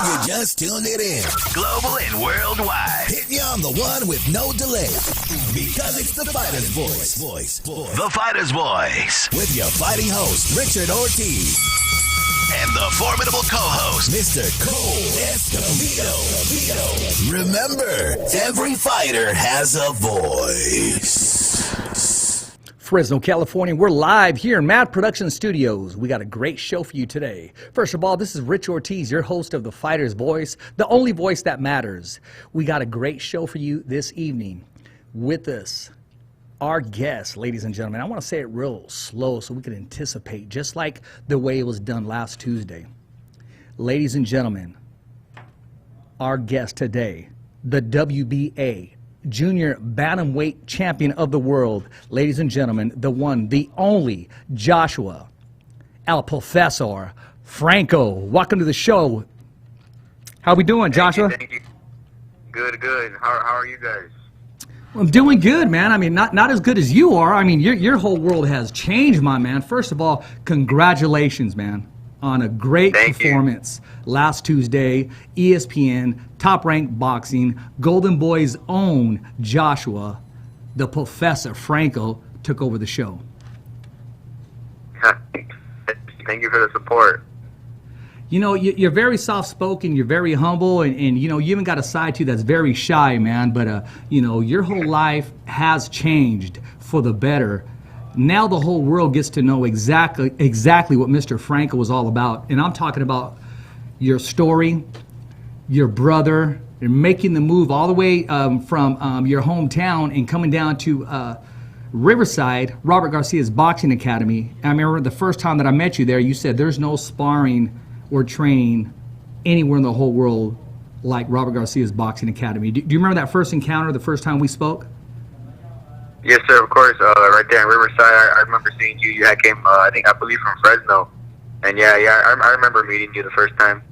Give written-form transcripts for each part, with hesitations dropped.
You just tuned it in. Global and worldwide. Hitting you on the one with no delay. Because it's the Fighter's Voice. The Fighter's Voice. With your fighting host, Richard Ortiz. And the formidable co-host, Mr. Cole Escovedo. Remember, every fighter has a voice. Fresno, California. We're live here in Mad Production Studios. We got a great show for you today. First of all, this is Rich Ortiz, your host of The Fighter's Voice, the only voice that matters. We got a great show for you this evening. With us, our guest, ladies and gentlemen. I want to say it real slow so we can anticipate, just like the way it was done last Tuesday. Ladies and gentlemen, our guest today, the WBA Junior Bantamweight Champion of the world, ladies and gentlemen, the one, the only, Joshua El Profesor Franco. Welcome to the show. How we doing, Joshua? Thank you. Good. How are you guys? I'm doing good, man. I mean, not as good as you are. I mean, your whole world has changed, my man. First of all, congratulations, man, on a great performance last Tuesday. ESPN, top-ranked boxing, Golden Boy's own Joshua, the Professor Franco, took over the show. Thank you for the support. You know, you're very soft-spoken, you're very humble, and you know, you even got a side to you that's very shy, man. But, you know, your whole life has changed for the better. Now the whole world gets to know exactly what Mr. Franco was all about. And I'm talking about your story, your brother, and making the move all the way from your hometown and coming down to Riverside, Robert Garcia's Boxing Academy. I remember the first time that I met you there, you said there's no sparring or training anywhere in the whole world like Robert Garcia's Boxing Academy. Do you remember that first encounter, the first time we spoke? Yes, sir, of course. Right there in Riverside, I remember seeing you. You had came, I believe from Fresno. And I remember meeting you the first time.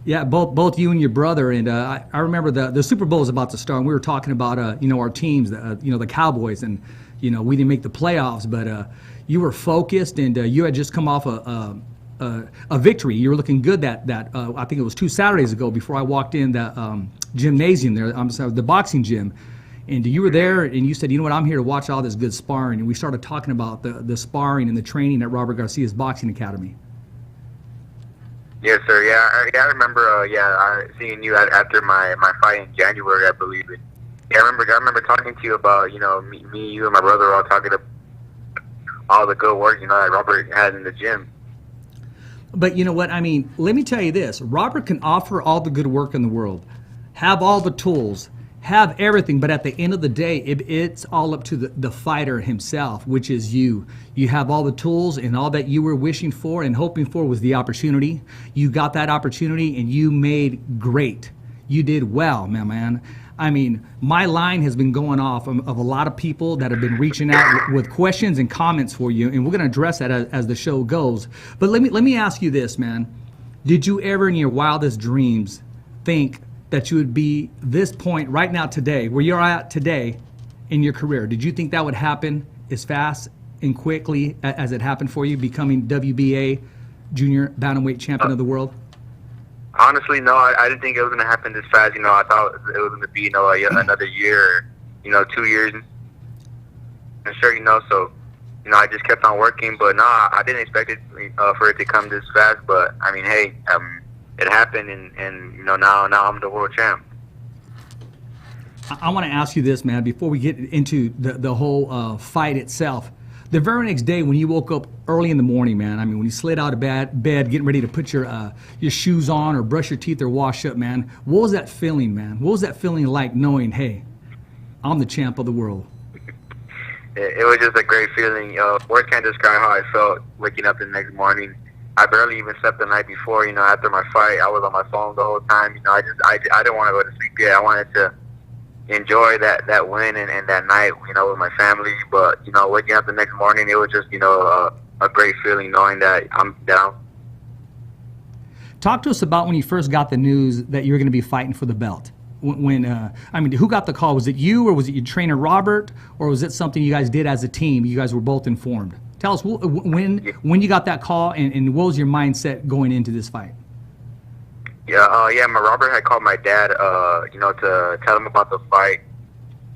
Yeah, both you and your brother. And I remember the Super Bowl was about to start, and we were talking about, you know, our teams, the Cowboys. And, you know, we didn't make the playoffs, but you were focused, and you had just come off a victory. You were looking good that I think it was 2 Saturdays ago before I walked in the gymnasium there, the boxing gym. And you were there, and you said, you know what, I'm here to watch all this good sparring. And we started talking about the sparring and the training at Robert Garcia's Boxing Academy. Yes, sir. Yeah, I remember. Seeing you after my fight in January, I believe. And yeah, I remember talking to you about, you know, me, you, and my brother all talking about all the good work, you know, that Robert had in the gym. But you know what? I mean, let me tell you this. Robert can offer all the good work in the world, have all the tools, have everything, but at the end of the day, it's all up to the fighter himself, which is you. You have all the tools, and all that you were wishing for and hoping for was the opportunity. You got that opportunity, and you made great. You did well, my man. I mean, my line has been going off of a lot of people that have been reaching out with questions and comments for you, and we're going to address that as the show goes. But let me ask you this, man. Did you ever in your wildest dreams think that you would be this point right now today, where you're at today in your career? Did you think that would happen as fast and quickly as it happened for you, becoming WBA Junior Bantamweight Champion of the world? Honestly, no, I didn't think it was going to happen this fast. You know, I thought it was going to be, you know, another year, you know, 2 years. And sure, you know, so, you know, I just kept on working. But no, I didn't expect it for it to come this fast. But, I mean, hey, it happened, and you know, now I'm the world champ. I want to ask you this, man, before we get into the whole fight itself. The very next day when you woke up early in the morning, man, I mean, when you slid out of bed, getting ready to put your shoes on or brush your teeth or wash up, man, what was that feeling, man? What was that feeling like knowing, hey, I'm the champ of the world? It was just a great feeling. Words can't describe how I felt waking up the next morning. I barely even slept the night before. You know, after my fight, I was on my phone the whole time. You know, I didn't want to go to sleep yet. I wanted to enjoy that win and that night, you know, with my family. But, you know, waking up the next morning, it was just, you know, a great feeling knowing that I'm down. Talk to us about when you first got the news that you were going to be fighting for the belt. I mean, who got the call? Was it you, or was it your trainer Robert, or was it something you guys did as a team? You guys were both informed. Tell us when you got that call, and what was your mindset going into this fight? My Robert had called my dad, to tell him about the fight.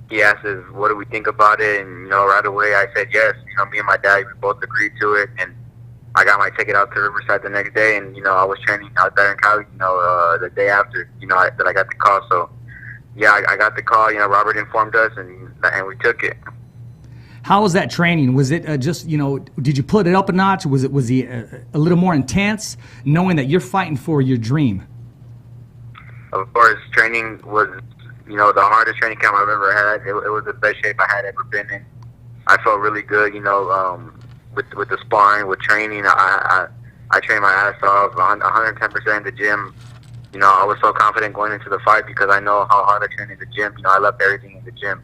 He asked us, what do we think about it? And, right away I said yes. Me and my dad, we both agreed to it. And I got my ticket out to Riverside the next day. And, I was training out there in Cali, the day after, that I got the call. So, yeah, I got the call. Robert informed us, and we took it. How was that training? Was it just, did you put it up a notch? Was he a little more intense, knowing that you're fighting for your dream? Of course, training was, the hardest training camp I've ever had. It was the best shape I had ever been in. I felt really good, with the sparring, with training. I trained my ass off, 110% in the gym. I was so confident going into the fight because I know how hard I trained in the gym. I left everything in the gym.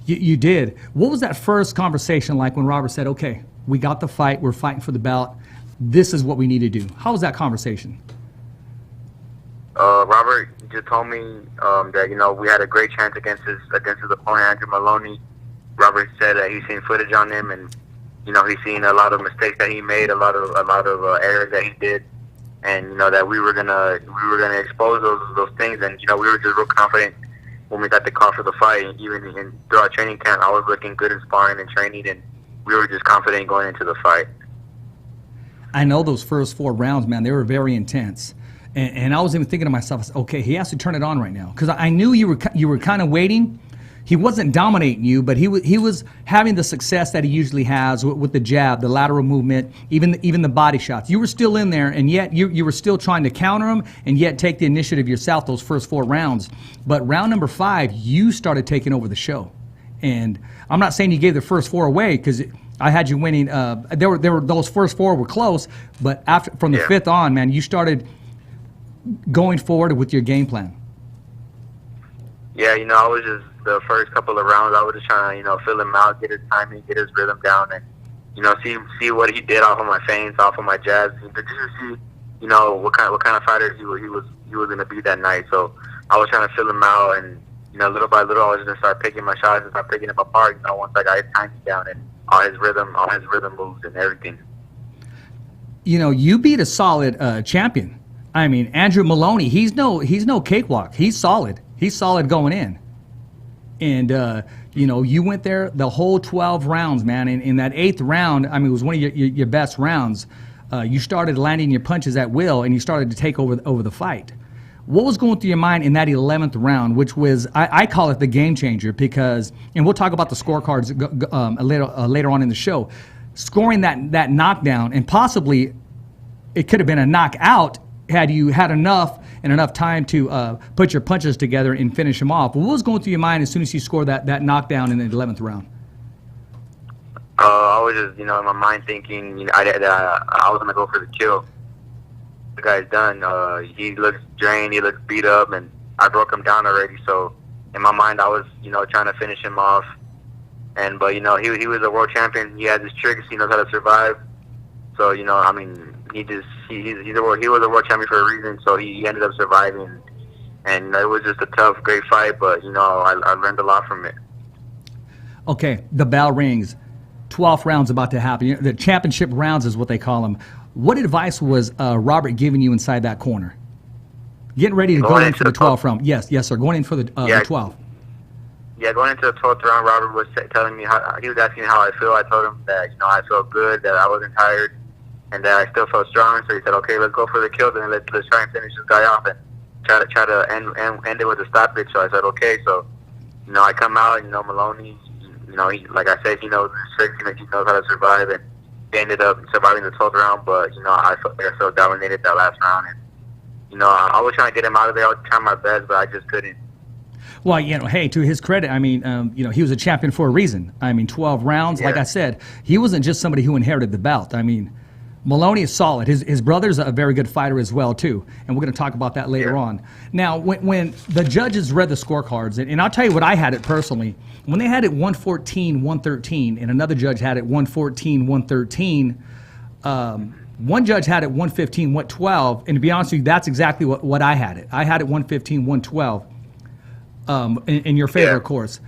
You did. What was that first conversation like when Robert said, okay, we got the fight, we're fighting for the belt, this is what we need to do? How was that conversation? Robert just told me that, we had a great chance against his opponent, Andrew Maloney. Robert said that he's seen footage on him, and, he's seen a lot of mistakes that he made, a lot of errors that he did, and, that we were gonna expose those things, and, we were just real confident when we got the call for the fight. And even throughout training camp, I was looking good in sparring and training, and we were just confident going into the fight. I know those first 4 rounds, man, they were very intense. And I was even thinking to myself, okay, he has to turn it on right now. Because I knew you were kind of waiting. He wasn't dominating you, but he was having the success that he usually has with the jab, the lateral movement, even the body shots. You were still in there, and yet you were still trying to counter him and yet take the initiative yourself those first 4 rounds. But round number 5, you started taking over the show. And I'm not saying you gave the first 4 away, because I had you winning. There were those first 4 were close, but from the 5th on, man, you started going forward with your game plan. Yeah, I was just, the first couple of rounds, I was just trying to, fill him out, get his timing, get his rhythm down, and, see what he did off of my feints, off of my jabs, and just to see, what kind of fighter he was going to be that night. So I was trying to fill him out, and, little by little, I was going to start picking my shots and start picking him apart, once I got his timing down and all his rhythm moves and everything. You beat a solid champion. I mean, Andrew Maloney, he's no cakewalk. He's solid. He's solid going in. And, you went there the whole 12 rounds, man. And in that 8th round, I mean, it was one of your best rounds. You started landing your punches at will, and you started to take over the fight. What was going through your mind in that 11th round, which was, I call it the game changer, because, and we'll talk about the scorecards later on in the show, scoring that knockdown, and possibly it could have been a knockout had you had enough time to put your punches together and finish him off. What was going through your mind as soon as you scored that knockdown in the 11th round? I was just, in my mind thinking, I was going to go for the kill. The guy's done. He looks drained. He looks beat up, and I broke him down already. So in my mind, I was, trying to finish him off. But he was a world champion. He has his tricks. He knows how to survive. So, he was a world champion for a reason, so he ended up surviving. And it was just a tough, great fight, but, I learned a lot from it. Okay, the bell rings. 12th round's about to happen. The championship rounds is what they call them. What advice was Robert giving you inside that corner? Getting ready to go in for the 12th round. Yes, sir, going in for the 12th. Yeah, going into the 12th round, Robert was telling me he was asking how I feel. I told him that, I felt good, that I wasn't tired, and that I still felt strong. So he said, okay, let's go for the kill, then let's try and finish this guy off and try to end it with a stoppage. So I said, okay. So, I come out, Maloney, he, like I said, he knows his tricks, he knows how to survive, and he ended up surviving the 12th round. But, I felt dominated that last round. And, I was trying to get him out of there. I was trying my best, but I just couldn't. Well, hey, to his credit, I mean, he was a champion for a reason. I mean, 12 rounds, like I said, he wasn't just somebody who inherited the belt. I mean, Maloney is solid. His brother's a very good fighter as well, too, and we're going to talk about that later on. Now, when the judges read the scorecards, and I'll tell you what I had it personally, when they had it 114-113, and another judge had it 114-113, one judge had it 115-112, and to be honest with you, that's exactly what I had it. I had it 115-112. In your favor, of course.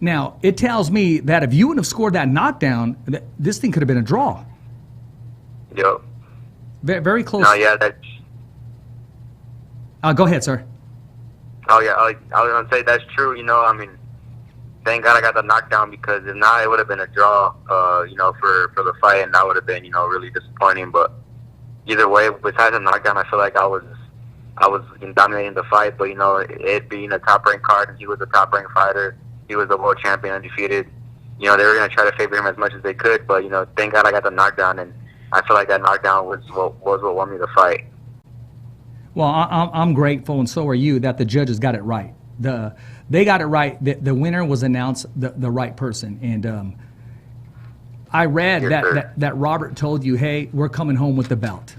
Now, it tells me that if you wouldn't have scored that knockdown, this thing could have been a draw. Yep. Very close. No, yeah, Go ahead, sir. Oh yeah, I was gonna say that's true. I mean, thank God I got the knockdown, because if not, it would have been a draw. For the fight, and that would have been really disappointing. But either way, besides the knockdown, I feel like I was dominating the fight. But it being a top ranked card, and he was a top ranked fighter, he was the world champion, undefeated. They were gonna try to favor him as much as they could. But thank God I got the knockdown, and I feel like that knockdown was what won me the fight. Well, I'm grateful, and so are you, that the judges got it right. They got it right. The winner was announced the right person. And I read that Robert told you, hey, we're coming home with the belt.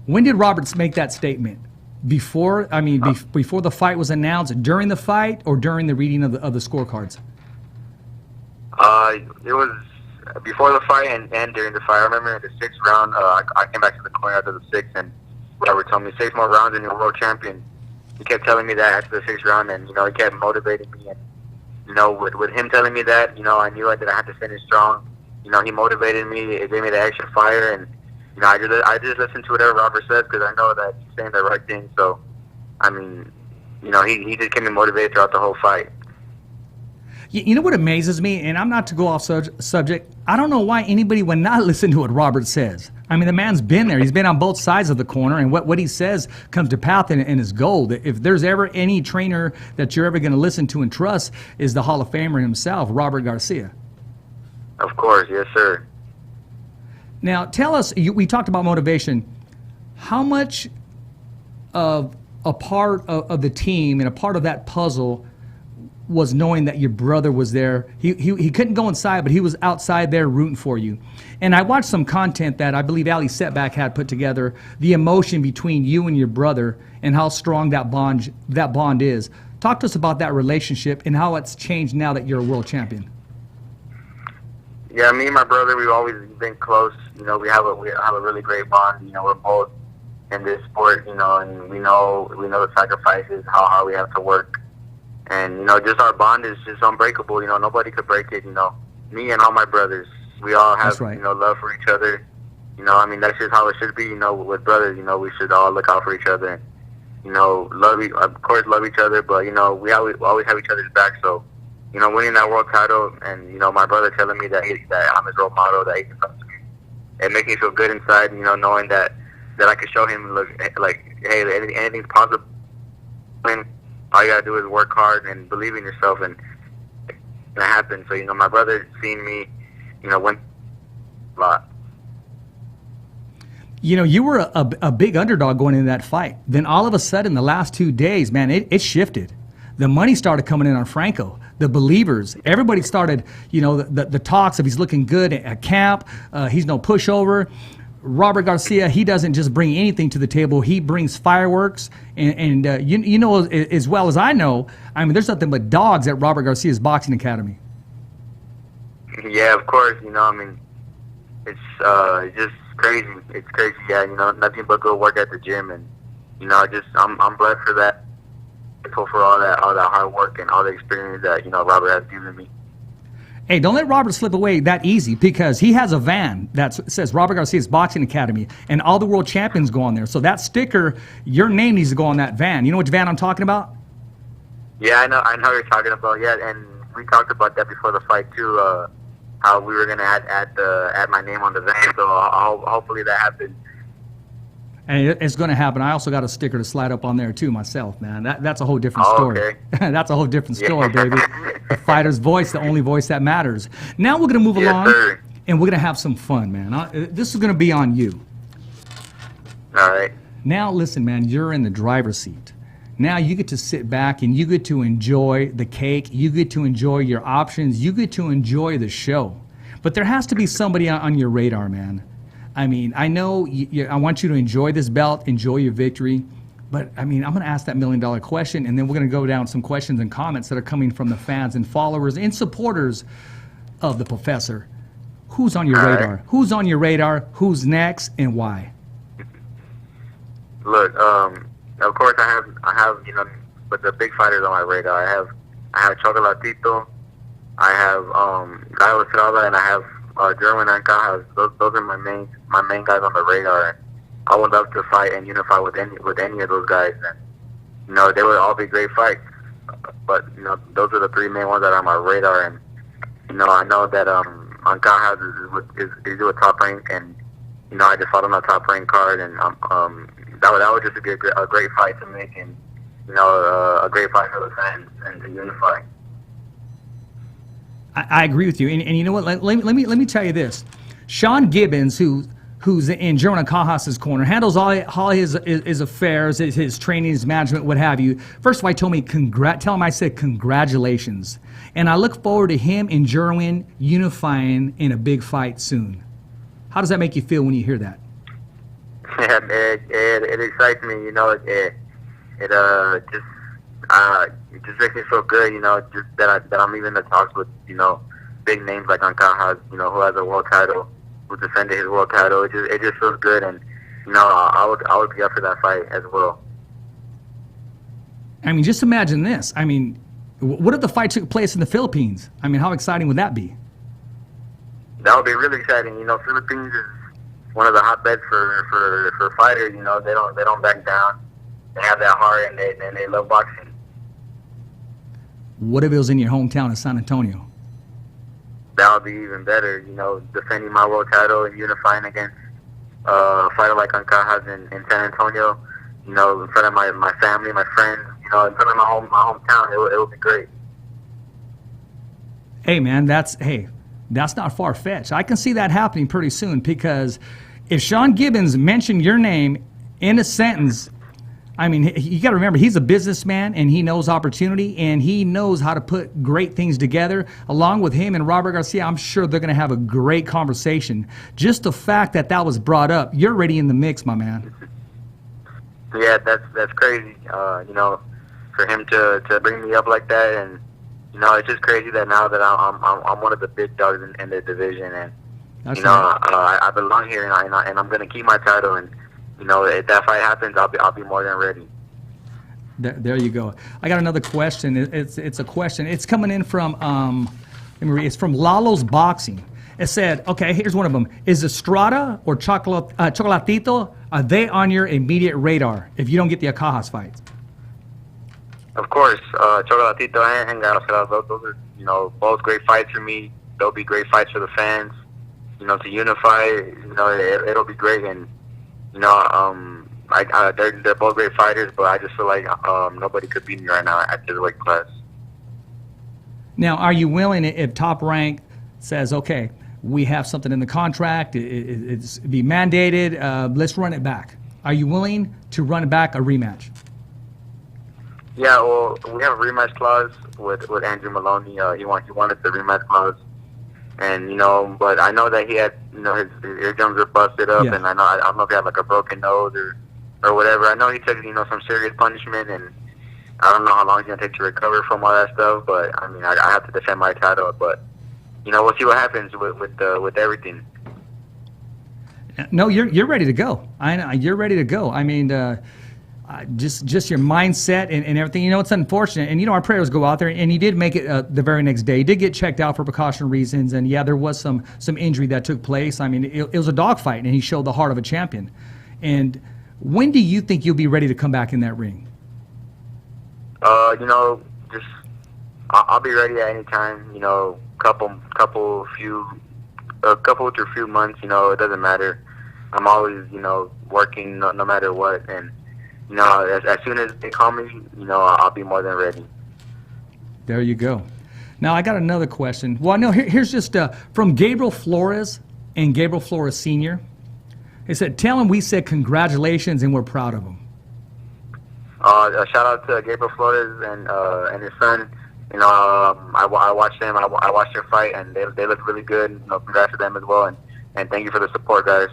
When did Robert make that statement? Before the fight was announced, during the fight, or during the reading of the scorecards? It was before the fight and during the fight. I remember in the 6th round, I came back to the corner after the 6th, and Robert told me 6 more rounds and you're world champion. He kept telling me that after the 6th round, and he kept motivating me. And with him telling me that, I knew that I had to finish strong. He motivated me. It gave me the extra fire, and I just listen to whatever Robert says, because I know that he's saying the right thing. So, I mean, he just kept me motivated throughout the whole fight. You know what amazes me, and I'm not to go off subject, I don't know why anybody would not listen to what Robert says. I mean, the man's been there. He's been on both sides of the corner, and what he says comes to path and is gold. If there's ever any trainer that you're ever going to listen to and trust, is the Hall of Famer himself, Robert Garcia. Of course, yes, sir. Now, tell us, we talked about motivation. How much of a part of the team and a part of that puzzle was knowing that your brother was there? He couldn't go inside, but he was outside there rooting for you. And I watched some content that I believe Ali Setback had put together, the emotion between you and your brother and how strong that bond is. Talk to us about that relationship and how it's changed now that you're a world champion. Yeah, me and my brother, we've always been close. We have a really great bond. We're both in this sport, and we know the sacrifices, how hard we have to work. And, just our bond is just unbreakable. Nobody could break it. Me and all my brothers, we all have, right. Love for each other. That's just how it should be. With brothers, we should all look out for each other. And, love each other, but, we always have each other's back. So, winning that world title and, my brother telling me that I'm his role model, that he can talk to me, it makes me feel good inside, knowing that I can show him, look, like, hey, anything's possible. And all you gotta do is work hard and believe in yourself, and it's gonna happen. So, my brother seen me, win a lot. You were a big underdog going into that fight. Then all of a sudden, the last 2 days, man, it shifted. The money started coming in on Franco. The believers, everybody started, the talks of he's looking good at camp. He's no pushover. Robert Garcia, he doesn't just bring anything to the table. He brings fireworks. And as well as I know, there's nothing but dogs at Robert Garcia's boxing academy. Yeah, of course. It's just crazy. It's crazy. Yeah, nothing but good work at the gym. And, I'm blessed for that. Grateful for all that hard work and all the experience that, Robert has given me. Hey, don't let Robert slip away that easy, because he has a van that says Robert Garcia's Boxing Academy, and all the world champions go on there. So that sticker, your name needs to go on that van. You know which van I'm talking about? Yeah, I know what you're talking about. Yeah, and we talked about that before the fight too. How we were gonna add my name on the van. So hopefully that happens. And it's going to happen. I also got a sticker to slide up on there too myself, man. That's a whole different story. Okay. That's a whole different story, baby. The fighter's voice, the only voice that matters. Now we're going to move along, sir. And we're going to have some fun, man. This is going to be on you. All right. Now listen, man, you're in the driver's seat. Now you get to sit back and you get to enjoy the cake. You get to enjoy your options. You get to enjoy the show. But there has to be somebody on your radar, man. I know I want you to enjoy this belt, enjoy your victory, but I'm going to ask that $1 million question, and then we're going to go down some questions and comments that are coming from the fans and followers and supporters of the Professor. Who's on your radar? Right. Who's on your radar? Who's next, and why? Look, of course I have but the big fighters on my radar. I have Chocolatito, I have Gallo Estrada, and I have German and Cajas. Those are my main guys on the radar. I would love to fight and unify with any of those guys, and you know, they would all be great fights. But you know, those are the three main ones that are on my radar, and you know, I know that Ancajas is with Top Rank, and you know, I just fought on a Top Rank card, and that would just be a great fight to make, and you know, a great fight for the fans and to unify. I agree with you, and you know what? Let me tell you this: Sean Gibbons, who's in German Ancajas' corner, handles all his affairs, his training, his management, what have you. First of all, he told me tell him I said congratulations, and I look forward to him and Jerwin unifying in a big fight soon. How does that make you feel when you hear that? Yeah, it excites me. You know, it just makes me feel good. You know, just that I'm even in the talks with, you know, big names like Ancajas, you know, who has a world title, who defended his world title. It just feels good, and you know, I would be up for that fight as well. I mean, just imagine this. I mean, what if the fight took place in the Philippines? I mean, how exciting would that be? That would be really exciting. You know, Philippines is one of the hotbeds for fighters. You know, they don't back down. They have that heart, and they love boxing. What if it was in your hometown of San Antonio? That would be even better. You know, defending my world title and unifying against a fighter like Ancajas in San Antonio. You know, in front of my family, my friends. You know, in front of my hometown, it would be great. Hey, man, that's not far-fetched. I can see that happening pretty soon, because if Sean Gibbons mentioned your name in a sentence, I mean, you got to remember, he's a businessman, and he knows opportunity, and he knows how to put great things together. Along with him and Robert Garcia, I'm sure they're going to have a great conversation. Just the fact that was brought up, you're already in the mix, my man. Yeah, that's crazy. You know, for him to bring me up like that, and you know, it's just crazy that now that I'm one of the big dogs in the division, and That's you know, right. I belong here, and I'm going to keep my title, and you know, if that fight happens, I'll be more than ready. There you go. I got another question. It's a question. It's coming in from let me read. It's from Lalo's Boxing. It said, okay, here's one of them. Is Estrada or Chocolatito, are they on your immediate radar if you don't get the Ancajas fights? Of course, Chocolatito and García, those are, you know, both great fights for me. They'll be great fights for the fans. You know, to unify, you know, it'll be great, and you know, they're both great fighters, but I just feel like nobody could beat me right now at this weight class. Now, are you willing, if Top Rank says, okay, we have something in the contract, it's be mandated, let's run it back. Are you willing to run back a rematch? Yeah, well, we have a rematch clause with Andrew Maloney. He wanted the rematch clause. And, you know, but I know that he had, you know, his eardrums are busted up, Yeah. and I don't know if he had like a broken nose or whatever. I know he took, you know, some serious punishment, and I don't know how long it's going to take to recover from all that stuff, but I mean, I have to defend my title, but, you know, we'll see what happens with everything. No, you're ready to go. I know, you're ready to go. I mean, just your mindset and everything. You know, it's unfortunate. And, you know, our prayers go out there. And he did make it the very next day. He did get checked out for precaution reasons. And, yeah, there was some injury that took place. I mean, it was a dogfight, and he showed the heart of a champion. And when do you think you'll be ready to come back in that ring? You know, just I'll be ready at any time. You know, couple to a few months. You know, it doesn't matter. I'm always, you know, working no matter what. And you know, as soon as they call me, you know, I'll be more than ready. There you go. Now, I got another question. Well, no, here's just from Gabriel Flores and Gabriel Flores Sr. He said, tell him we said congratulations and we're proud of him. A shout out to Gabriel Flores and his son. You know, I watched them. I watched their fight, and they look really good. You know, congrats to them as well, and thank you for the support, guys.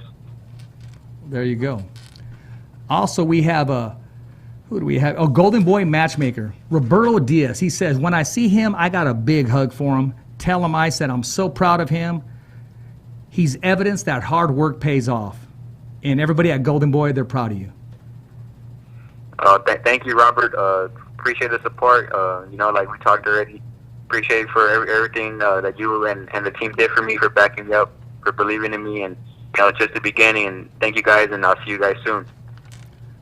There you go. Also, we have who do we have? Oh, Golden Boy Matchmaker, Roberto Diaz. He says, when I see him, I got a big hug for him. Tell him I said I'm so proud of him. He's evidence that hard work pays off. And everybody at Golden Boy, they're proud of you. Thank you, Robert. Appreciate the support. You know, like we talked already, appreciate for everything that you and the team did for me, for backing me up, for believing in me, and just the beginning. And thank you guys, and I'll see you guys soon.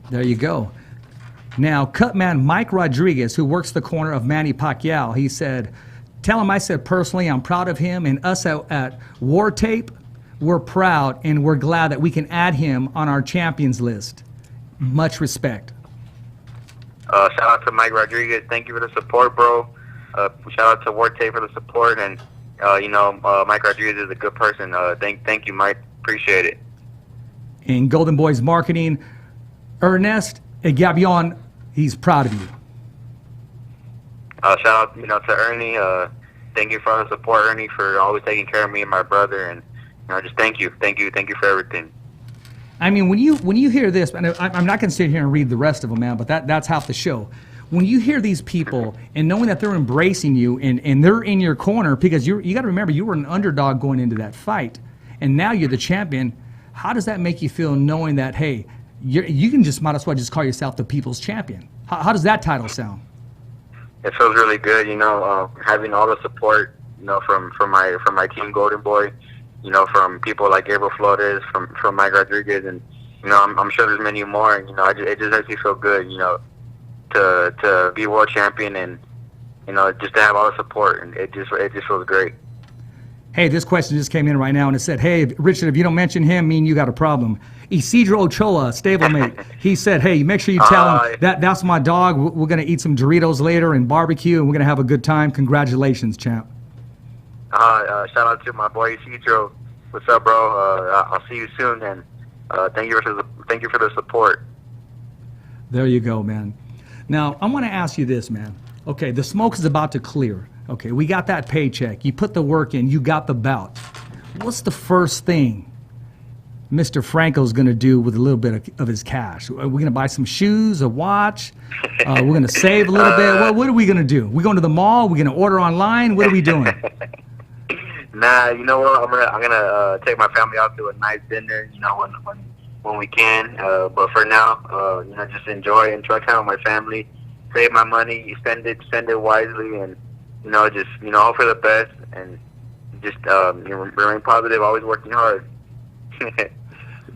There you go. Now, Cutman Mike Rodriguez, who works the corner of Manny Pacquiao, he said, tell him I said personally I'm proud of him, and us at War Tape, we're proud and we're glad that we can add him on our champions list. Much respect. Shout out to Mike Rodriguez. Thank you for the support, bro. Shout out to War Tape for the support, and Mike Rodriguez is a good person. Thank you, Mike. Appreciate it. In Golden Boys Marketing, Ernest Gabion, he's proud of you. Shout out, to Ernie. Thank you for all the support, Ernie, for always taking care of me and my brother, and just thank you for everything. I mean, when you hear this, and I'm not going to sit here and read the rest of them, man, but that's half the show. When you hear these people and knowing that they're embracing you and they're in your corner, because you got to remember you were an underdog going into that fight, and now you're the champion. How does that make you feel knowing that, hey, you can just might as well just call yourself the people's champion? How does that title sound? It feels really good, having all the support, from my team Golden Boy, from people like Gabriel Flores, from Mike Rodriguez, and I'm sure there's many more, and it just makes me feel good, to be world champion, and just to have all the support, and it just feels great. Hey, this question just came in right now, and it said, hey, Richard, if you don't mention him, mean you got a problem. Isidro Ochoa, stablemate, he said, hey, make sure you tell him that's my dog. We're going to eat some Doritos later and barbecue, and we're going to have a good time. Congratulations, champ. Shout out to my boy Isidro. What's up, bro? I'll see you soon, and thank you for the support. There you go, man. Now, I want to ask you this, man. Okay, the smoke is about to clear. Okay, we got that paycheck. You put the work in. You got the bout. What's the first thing Mr. Franco's going to do with a little bit of his cash? Are we going to buy some shoes, a watch? We're going to save a little bit? What are we going to do? We going to the mall? We're going to order online? What are we doing? Nah, you know what? I'm gonna take my family out to a nice dinner. When we can. But for now, just enjoy time with my family. Save my money, spend it wisely, and just hope for the best, and just remain positive. Always working hard.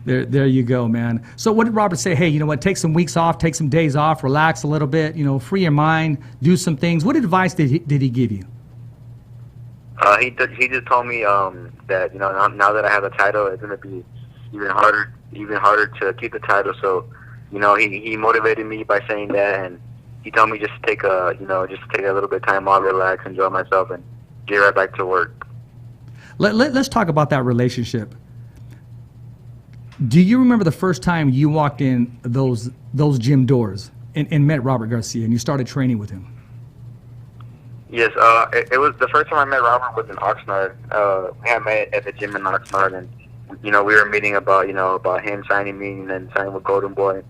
There you go, man. So what did Robert say? Hey, you know what? Take some weeks off, take some days off, relax a little bit. Free your mind, do some things. What advice did he give you? He just told me that now that I have the title, it's gonna be even harder to keep the title. So he motivated me by saying that, and he told me just to take a little bit of time off, relax, enjoy myself, and get right back to work. Let's talk about that relationship. Do you remember the first time you walked in those gym doors and met Robert Garcia and you started training with him? Yes, it was the first time I met Robert was in Oxnard. We had met at the gym in Oxnard, and we were meeting about him signing me and then signing with Golden Boy,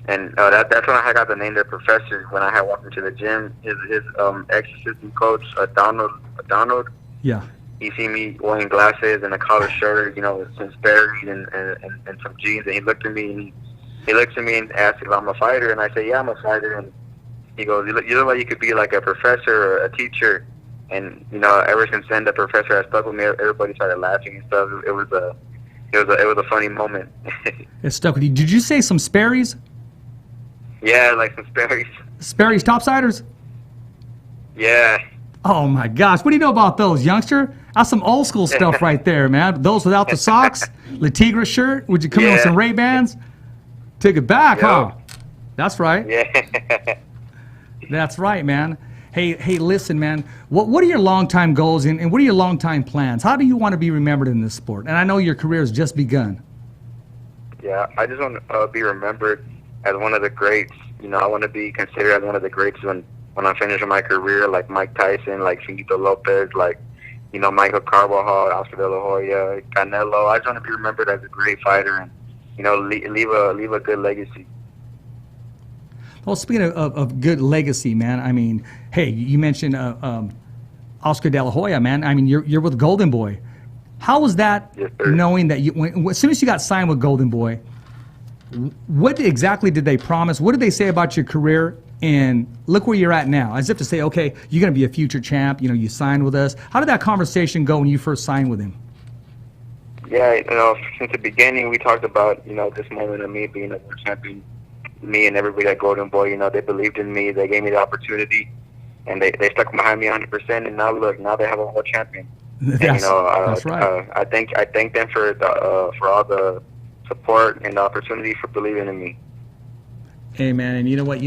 and that's when I got the name the Profesor. When I had walked into the gym, his ex-assistant coach Donald. Yeah. He seen me wearing glasses and a collared shirt, some Sperry's and some jeans, and he looked at me and asked if I'm a fighter, and I said, yeah, I'm a fighter, and he goes, you look like you could be like a professor or a teacher. And ever since then, the Professor has stuck with me. Everybody started laughing and stuff. It was a funny moment. It stuck with you. Did you say some Sperry's? Yeah, like some Sperry's. Sperry's topsiders? Yeah. Oh my gosh, what do you know about those, youngster? That's some old school stuff right there, man. Those without the socks, Le Tigre shirt. Would you come in with some Ray-Bans? Take it back, huh? That's right. Yeah. That's right, man. Hey, listen, man. What are your long-time goals and what are your long-time plans? How do you want to be remembered in this sport? And I know your career has just begun. Yeah, I just want to be remembered as one of the greats. I want to be considered as one of the greats when I finish my career, like Mike Tyson, like Finito Lopez, like Michael Carbajal, Oscar De La Hoya, Canelo. I just want to be remembered as a great fighter and leave a good legacy. Well, speaking of good legacy, man, I mean, hey, you mentioned Oscar De La Hoya, man. I mean, you're with Golden Boy. How was that, yes, knowing that as soon as you got signed with Golden Boy, what exactly did they promise? What did they say about your career? And look where you're at now. As if to say, okay, you're going to be a future champ. You signed with us. How did that conversation go when you first signed with him? Yeah, since the beginning, we talked about, this moment of me being a world champion. Me and everybody at Golden Boy, they believed in me. They gave me the opportunity, and they stuck behind me 100%. And now look, now they have a world champion. That's right. I thank them for all the support and the opportunity for believing in me. Hey man, and you know what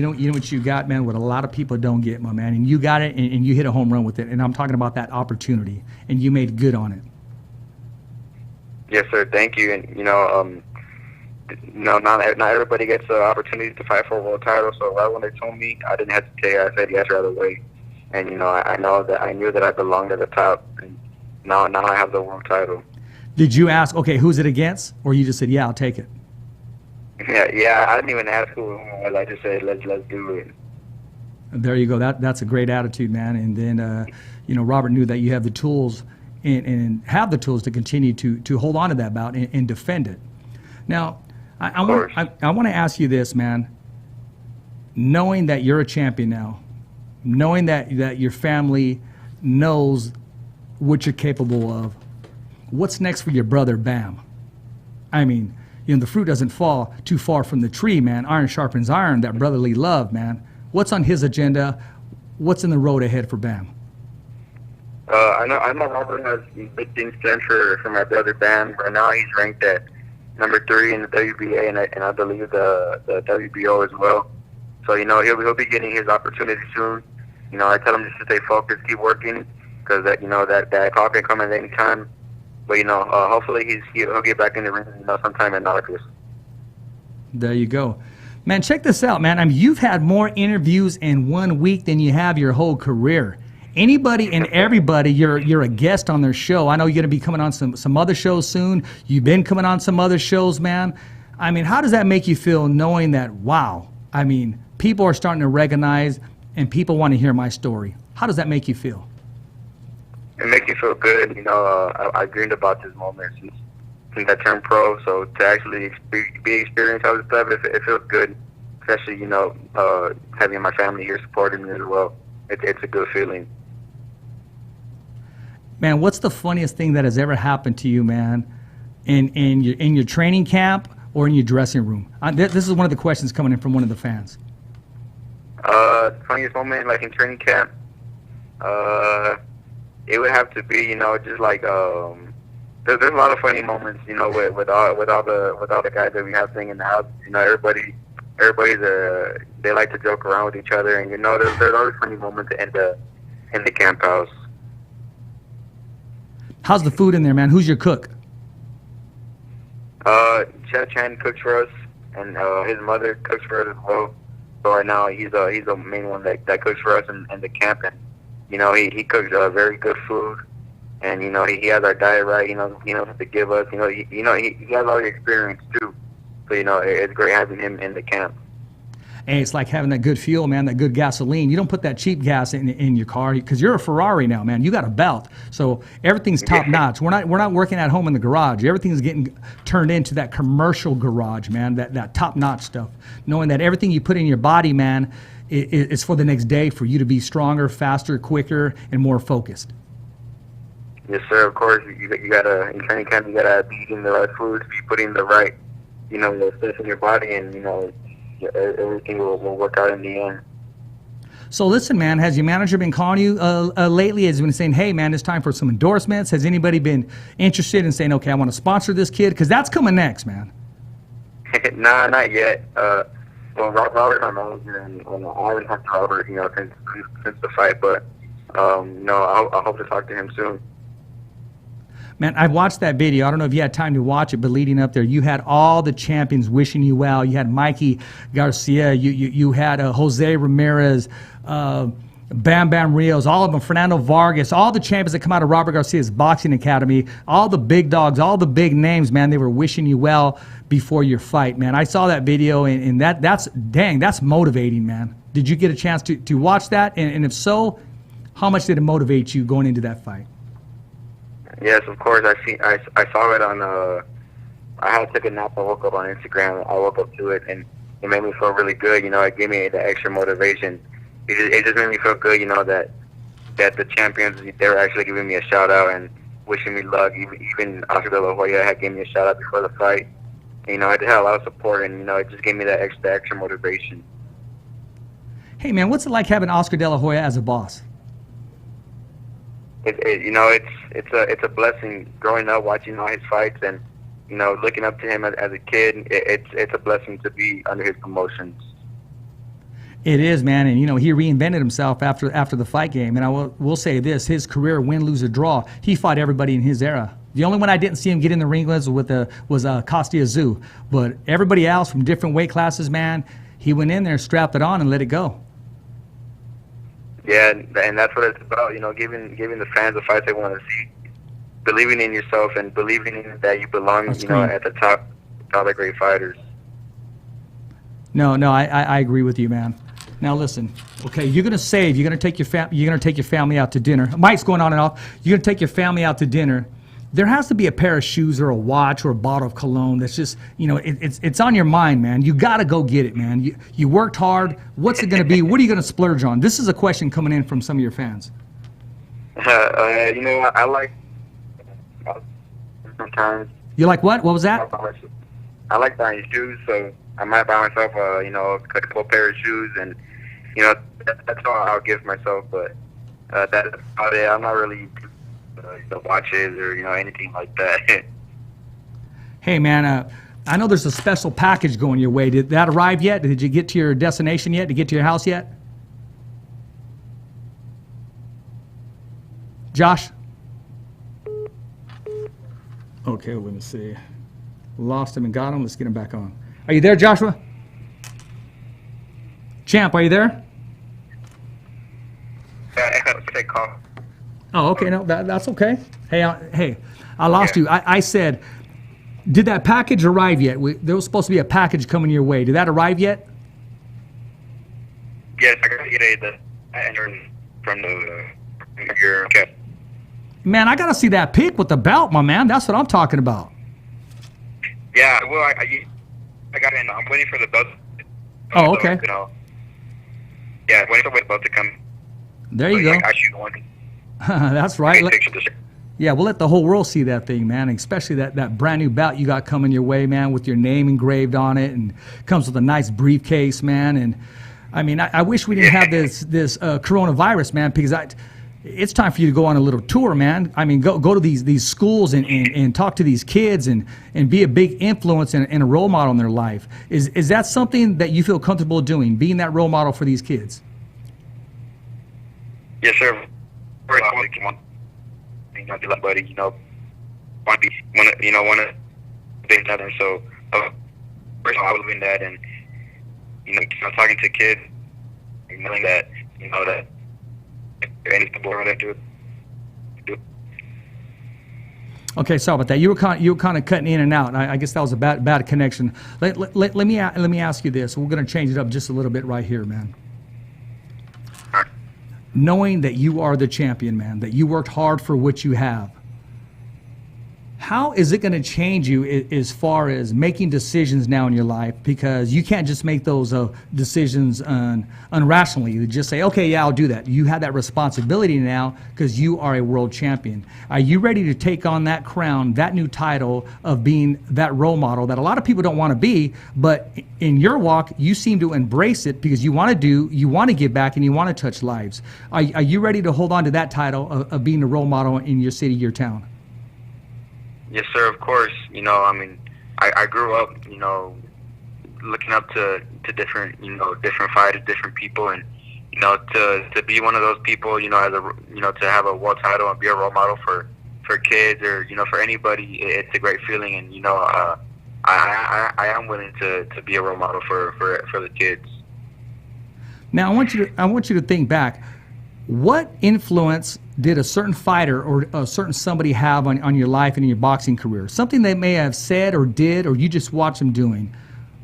you got, man, what a lot of people don't get, my man, and you got it, and you hit a home run with it. And I'm talking about that opportunity, and you made good on it. Yes, sir. Thank you. And not everybody gets the opportunity to fight for a world title. So right when they told me, I didn't hesitate. I said yes right away. And I knew that I belonged at the top. And now I have the world title. Did you ask, okay, who's it against, or you just said, yeah, I'll take it? Yeah. I didn't even ask who it was. I just said, let's do it. There you go. That's a great attitude, man. And then Robert knew that you have the tools and have the tools to continue to hold on to that bout and defend it. Now, I want to ask you this, man. Knowing that you're a champion now, knowing that your family knows what you're capable of, what's next for your brother, Bam? I mean, the fruit doesn't fall too far from the tree, man. Iron sharpens iron, that brotherly love, man. What's on his agenda? What's in the road ahead for Bam? I know Robert has big things planned for my brother Bam. Right now he's ranked at number 3 in the WBA, and I believe the WBO as well. So, he'll be getting his opportunity soon. I tell him just to stay focused, keep working, because that call can come at any time. But, hopefully he'll get back in the ring, sometime in August. There you go. Man, check this out, man. I mean, you've had more interviews in 1 week than you have your whole career. Anybody and everybody, you're a guest on their show. I know you're going to be coming on some other shows soon. You've been coming on some other shows, man. I mean, how does that make you feel knowing that, wow, I mean, people are starting to recognize and people want to hear my story? How does that make you feel? It makes me feel good. I dreamed about this moment since I turned pro. So to actually be experienced all this stuff, it feels good. Especially, having my family here supporting me as well. It's a good feeling. Man, what's the funniest thing that has ever happened to you, man, in your training camp or in your dressing room? This is one of the questions coming in from one of the fans. Funniest moment, like in training camp, it would have to be, just like there's a lot of funny moments, with all the guys that we have singing in the house. Everybody's they like to joke around with each other, and there's always funny moments in the camp house. How's the food in there, man? Who's your cook? Chef Chan cooks for us, and his mother cooks for us as well. So right now he's the main one that cooks for us in the camp, and he cooks very good food, and he has our diet right. He knows what to give us. He has all the experience too. So it's great having him in the camp. And it's like having that good fuel, man, that good gasoline. You don't put that cheap gas in your car because you're a Ferrari now, man. You got a belt, so everything's top notch. We're not working at home in the garage. Everything's getting turned into that commercial garage, man. That top notch stuff. Knowing that everything you put in your body, man, is for the next day for you to be stronger, faster, quicker, and more focused. Yes, sir. Of course, you gotta in training camp. You gotta be eating the right foods, be putting the right, the stuff in your body, and everything will work out in the end. So listen, man, has your manager been calling you lately? Has he been saying, hey, man, it's time for some endorsements? Has anybody been interested in saying, okay, I want to sponsor this kid? Because that's coming next, man. Nah, not yet. Well, Robert, my manager, and I haven't talked to Robert, since the fight, but I hope to talk to him soon. Man, I watched that video. I don't know if you had time to watch it, but leading up there, you had all the champions wishing you well. You had Mikey Garcia. You had Jose Ramirez, Bam Bam Rios, all of them, Fernando Vargas, all the champions that come out of Robert Garcia's boxing academy, all the big dogs, all the big names, man, they were wishing you well before your fight, man. I saw that video, and that's motivating, man. Did you get a chance to watch that? And if so, how much did it motivate you going into that fight? Yes, of course. I saw it on. I had took a nap. I woke up on Instagram. I woke up to it, and it made me feel really good. It gave me the extra motivation. It just made me feel good. That the champions, they were actually giving me a shout out, and wishing me luck. Even Oscar De La Hoya had gave me a shout out before the fight. And, I just had a lot of support, and it just gave me that extra motivation. Hey man, what's it like having Oscar De La Hoya as a boss? It's a blessing. Growing up, watching all his fights, and looking up to him as a kid, it's a blessing to be under his promotions. It is, man, and he reinvented himself after the fight game. And I will say this: his career, win, lose, or draw, he fought everybody in his era. The only one I didn't see him get in the ring was Costa Azul, but everybody else from different weight classes, man, he went in there, strapped it on, and let it go. Yeah, and that's what it's about. Giving the fans the fights they want to see, believing in yourself, and believing in that you belong. At the top, all the great fighters. No, I agree with you, man. Now listen, okay, you're gonna save. You're gonna take your family out to dinner. Mike's going on and off. You're gonna take your family out to dinner. There has to be a pair of shoes or a watch or a bottle of cologne that's just, it's on your mind, man. You got to go get it, man. You worked hard. What's it going to be? What are you going to splurge on? This is a question coming in from some of your fans. I like sometimes. You like what? What was that? I like buying shoes, so I might buy myself, a couple pair of shoes, and that's all I'll give myself. But that's about it. I'm not really the watches or anything like that. Hey man, I know there's a special package going your way. Did that arrive yet? Did you get to your destination yet? Did you get to your house yet? Josh? Okay, let me see. Lost him and got him. Let's get him back on. Are you there, Joshua? Champ, are you there? I have to take call. Oh, okay. No, that's okay. Hey, I lost you. I said, did that package arrive yet? There was supposed to be a package coming your way. Did that arrive yet? Yes, I got to get the from your okay. Man, I got to see that pic with the belt, my man. That's what I'm talking about. Yeah, well, I got it. I'm waiting for the belt. Oh, okay. Yeah, waiting for the belt to come. There you go. I shoot one. That's right. Yeah, we'll let the whole world see that thing, man, especially that brand new belt you got coming your way, man, with your name engraved on it, and comes with a nice briefcase, man. And I mean, I wish we didn't have this coronavirus, man, because it's time for you to go on a little tour, man. I mean, go to these schools and talk to these kids and be a big influence and a role model in their life. Is that something that you feel comfortable doing, being that role model for these kids? Yes, sir. Not be like buddy, want to be another. So, first I was doing that, and talking to kids, knowing that that any people are going to do. Okay, sorry about that. You were kind of cutting in and out. I guess that was a bad connection. Let me ask you this. We're going to change it up just a little bit right here, man. Knowing that you are the champion, man, that you worked hard for what you have, how is it going to change you as far as making decisions now in your life? Because you can't just make those decisions unrationally. You just say, okay, yeah, I'll do that. You have that responsibility now because you are a world champion. Are you ready to take on that crown, that new title of being that role model that a lot of people don't want to be, but in your walk, you seem to embrace it because you want to give back, and you want to touch lives. Are you ready to hold on to that title of being a role model in your city, your town? Yes, sir. Of course. I mean, I grew up, looking up to different, different fighters, different people, and to be one of those people, as a, to have a world title and be a role model for kids or for anybody, it's a great feeling, and I am willing to be a role model for the kids. Now I want you to think back. What influence did a certain fighter or a certain somebody have on your life and in your boxing career? Something they may have said or did, or you just watched them doing.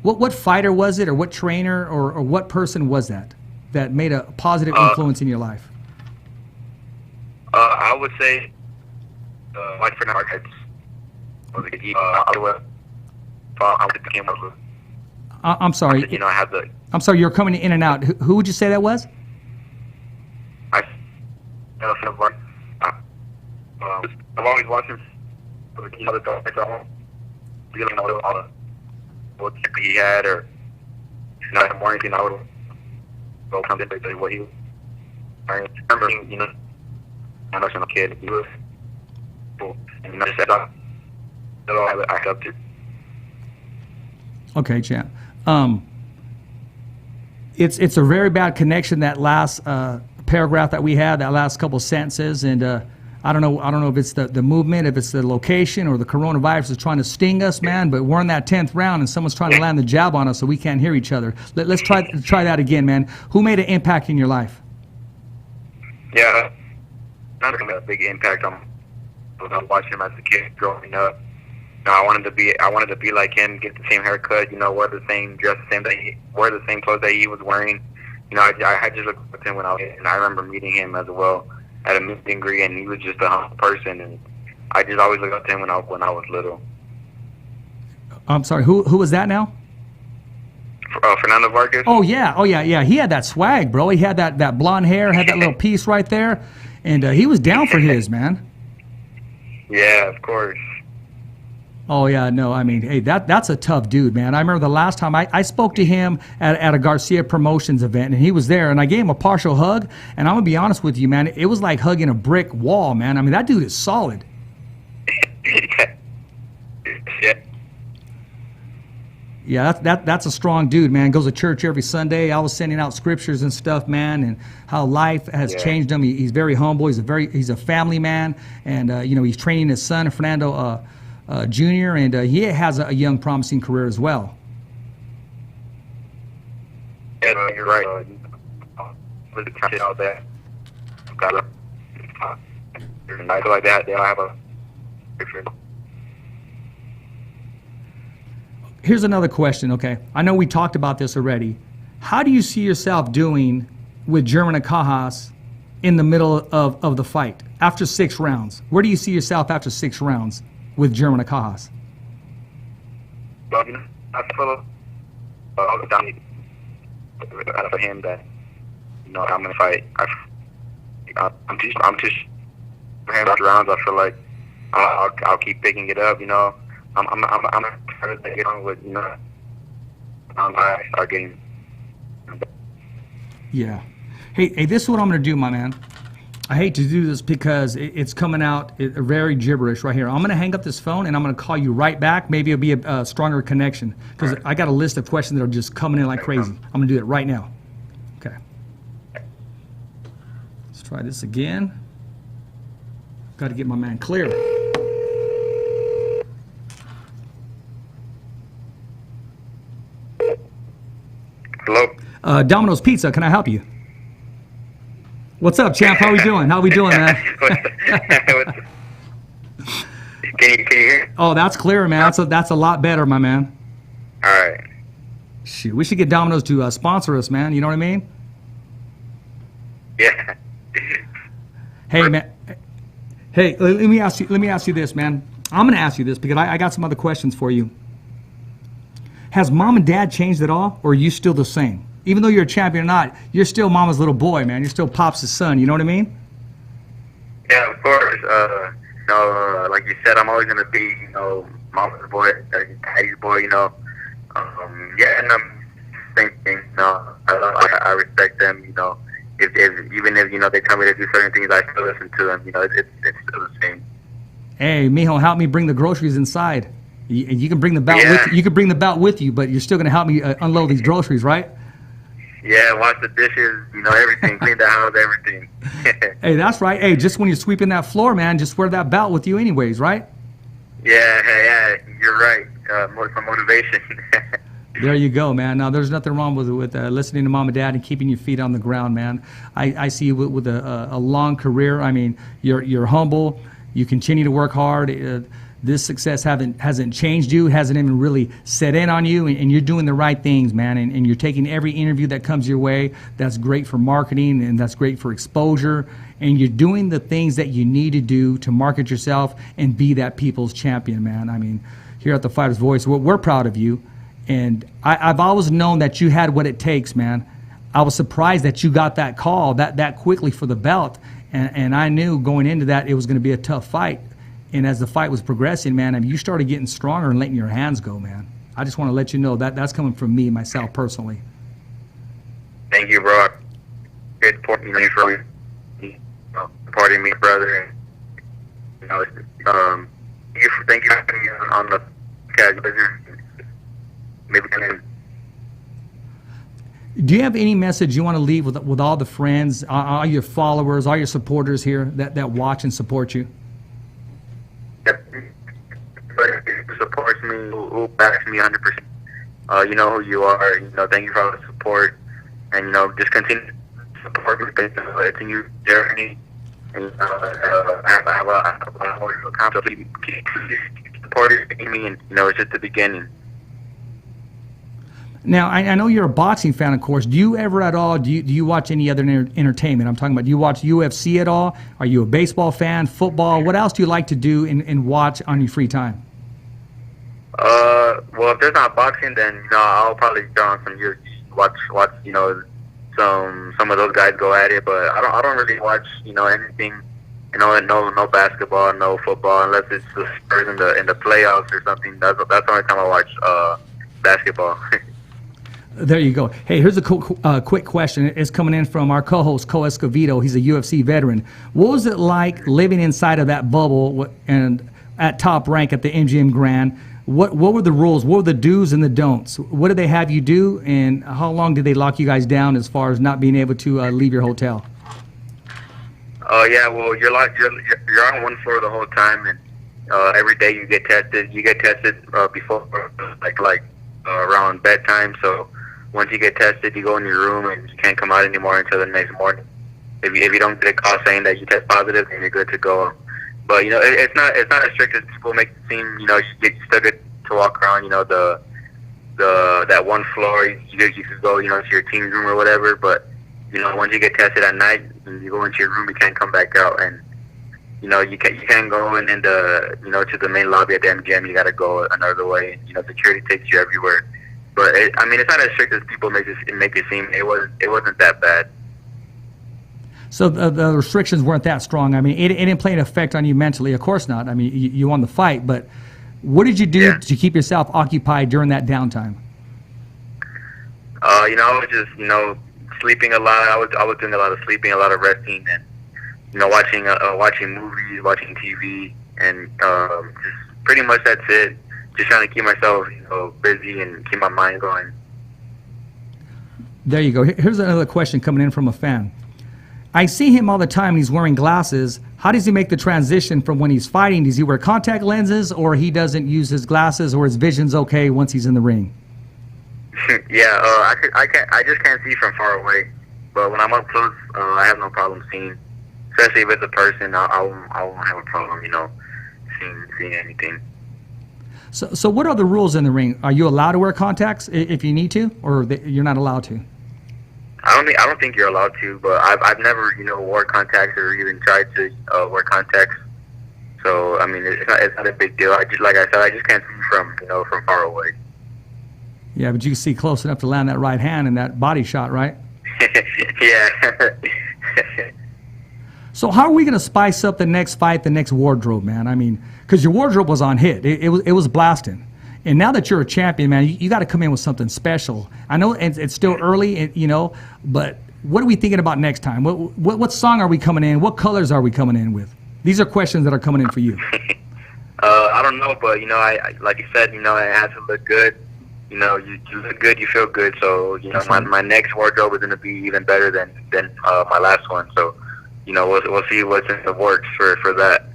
What fighter was it, or what trainer, or what person was that made a positive influence in your life? I would say, like for now, I'm sorry. I had the. I'm sorry, you're coming in and out. Who would you say that was? I've always watched him. You know, the dog, feeling all the what he had, or not in the morning, you know, I would go come in and what he was. I remember, you know, I was a kid. He was cool, and you know, just I act up to. Okay, champ. It's a very bad connection, that last paragraph that we had, that last couple sentences, and I don't know if it's the movement, if it's the location, or the coronavirus is trying to sting us, man. But we're in that 10th round, and someone's trying to land the jab on us, so we can't hear each other. Let's try that again, man. Who made an impact in your life? Yeah, not a big impact on. I was watching him as a kid growing up. You know, I wanted to be like him, get the same haircut, you know, wear the same dress, wear the same clothes that he was wearing. You know, I had just looked at him when I was, and I remember meeting him as well at a meet and greet, and he was just a humble person, and I just always looked up to him when I was little. I'm sorry, who was that now? Fernando Vargas. Oh yeah. He had that swag, bro. He had that blonde hair, had that little piece right there, and he was down for his, man. Yeah, of course. Oh yeah, no, I mean, hey, that's a tough dude, man. I remember the last time I spoke to him at a Garcia Promotions event, and he was there, and I gave him a partial hug, and I'm gonna be honest with you, man, it was like hugging a brick wall, man. I mean, that dude is solid. Yeah, that's a strong dude, man. Goes to church every Sunday. I was sending out scriptures and stuff, man, and how life has changed him. He's very humble. He's a family man, and you know, he's training his son, Fernando Jr., and he has a young, promising career as well. Yeah, no, you're right. With the out there, got a night like that. They'll have a picture. Here's another question, okay? I know we talked about this already. How do you see yourself doing with German Cajas in the middle of the fight after 6 rounds? Where do you see yourself after 6 rounds with German Cajas? Well, you know, I feel all the time for him that, you know, I'm gonna fight. I'm just for him after rounds. I feel like I'll keep picking it up. You know, I'm trying to get on with, you know, I start getting. Yeah. Hey, this is what I'm gonna do, my man. I hate to do this because it's coming out very gibberish right here. I'm going to hang up this phone and I'm going to call you right back. Maybe it'll be a stronger connection because I got a list of questions that are just coming in like crazy. I'm going to do it right now. Okay. Let's try this again. Got to get my man clear. Hello? Domino's Pizza, can I help you? What's up, champ? How we doing? How we doing, man? Can you hear? Oh, that's clear, man. That's a lot better, my man. All right. Shoot, we should get Domino's to sponsor us, man. You know what I mean? Yeah. Hey, man. Hey, let me ask you this, man. I'm gonna ask you this because I got some other questions for you. Has mom and dad changed at all, or are you still the same? Even though you're a champion or not, you're still mama's little boy, man. You're still Pops' son. You know what I mean? Yeah, of course. You know, like you said, I'm always gonna be, you know, mama's boy, daddy's boy. You know. Yeah, and I'm same thing. You know, I respect them. You know, even if you know they tell me to do certain things, I still listen to them. You know, it's still the same. Hey, mijo, help me bring the groceries inside. You can bring the belt with you. You can bring the belt with you, but you're still gonna help me unload these groceries, right? Yeah, wash the dishes, you know, everything, clean the house, everything. Hey, that's right. Hey, just when you're sweeping that floor, man, just wear that belt with you anyways, right? Yeah, you're right. More for motivation. There you go, man. Now, there's nothing wrong with listening to mom and dad and keeping your feet on the ground, man. I see you with a long career. I mean, you're humble. You continue to work hard. This success hasn't changed you, hasn't even really set in on you, and you're doing the right things, man, and you're taking every interview that comes your way. That's great for marketing, and that's great for exposure, and you're doing the things that you need to do to market yourself and be that people's champion, man. I mean, here at the Fighter's Voice, we're proud of you, and I've always known that you had what it takes, man. I was surprised that you got that call that quickly for the belt, and I knew going into that it was going to be a tough fight. and as the fight was progressing, man, I mean, you started getting stronger and letting your hands go, man. I just want to let you know that that's coming from me, myself, personally. Thank you, bro. Good supporting me for supporting me, brother. And, thank you for having me on the podcast. Maybe do you have any message you want to leave with all the friends, all your followers, all your supporters here that watch and support you? Who supports me, who backs me 100%. You know who you are. Thank you for all the support, and just continue to support me. It's a new journey, and I have a lot more to accomplish. Keep supporting me, and it's just the beginning. Now, I know you're a boxing fan, of course. Do you ever at all, do you watch any other entertainment? I'm talking about, do you watch UFC at all? Are you a baseball fan, football? What else do you like to do and watch on your free time? Well, if there's not boxing, then, I'll probably throw on some UFC, watch, some of those guys go at it, but I don't really watch, anything, no basketball, no football, unless it's the Spurs in the playoffs or something. That's the only time I watch, basketball. There you go. Hey, here's a quick question. It's coming in from our co-host, Escovedo. He's a UFC veteran. What was it like living inside of that bubble and at Top Rank at the MGM Grand? What were the rules? What were the do's and the don'ts? What did they have you do, and how long did they lock you guys down as far as not being able to leave your hotel? Yeah, well, you're on one floor the whole time, and every day you get tested. You get tested before around bedtime, so once you get tested, you go in your room and you can't come out anymore until the next morning. If you don't get a call saying that you test positive, then you're good to go. But it's not as strict as people make it seem. You still get to walk around. That one floor you could go to your team's room or whatever. But once you get tested at night and you go into your room, you can't come back out. And you can't go in the to the main lobby at the MGM. You got to go another way. Security takes you everywhere. But it's not as strict as people make it seem. It wasn't that bad. So the restrictions weren't that strong. I mean, it didn't play an effect on you mentally. Of course not. I mean, you won the fight, but what did you do to keep yourself occupied during that downtime? I was just sleeping a lot. I was doing a lot of sleeping, a lot of resting, and watching movies, watching TV, and just pretty much that's it. Just trying to keep myself, busy and keep my mind going. There you go. Here's another question coming in from a fan. I see him all the time and he's wearing glasses. How does he make the transition from when he's fighting? Does he wear contact lenses, or he doesn't use his glasses, or his vision's okay once he's in the ring? Yeah, I just can't see from far away. But when I'm up close, I have no problem seeing. Especially if it's a person, I won't have a problem, seeing anything. So what are the rules in the ring? Are you allowed to wear contacts if you need to, or you're not allowed to? I don't think you're allowed to, but I've never wore contacts or even tried to wear contacts. So it's not a big deal. I just can't see from far away. Yeah, but you can see close enough to land that right hand and that body shot, right? Yeah. So how are we going to spice up the next fight, the next wardrobe, man? I mean, because your wardrobe was on hit. It was blasting. And now that you're a champion, man, you got to come in with something special. I know it's still early, but what are we thinking about next time? What song are we coming in? What colors are we coming in with? These are questions that are coming in for you. I don't know, but, I like you said, it has to look good. You look good, you feel good. So, my next wardrobe is going to be even better than my last one. So, we'll see what's in the works for that.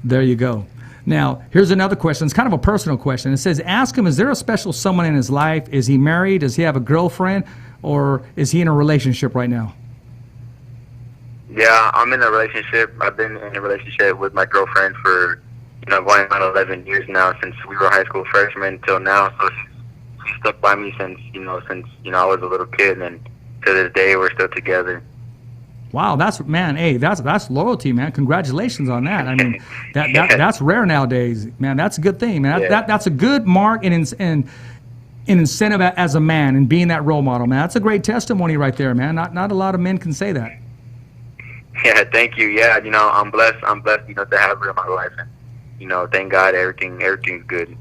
There you go. Now, here's another question. It's kind of a personal question. It says, ask him, is there a special someone in his life? Is he married? Does he have a girlfriend? Or is he in a relationship right now? Yeah, I'm in a relationship. I've been in a relationship with my girlfriend for, going on 11 years now, since we were high school freshmen till now. So she's stuck by me since I was a little kid, and to this day we're still together. Wow, that's loyalty, man. Congratulations on that. I mean, that's rare nowadays, man. That's a good thing, man. Yeah. That's a good mark and an incentive as a man, and being that role model, man. That's a great testimony right there, man. Not a lot of men can say that. Yeah, thank you. Yeah, I'm blessed. I'm blessed, to have her in my life, and thank God, everything's good.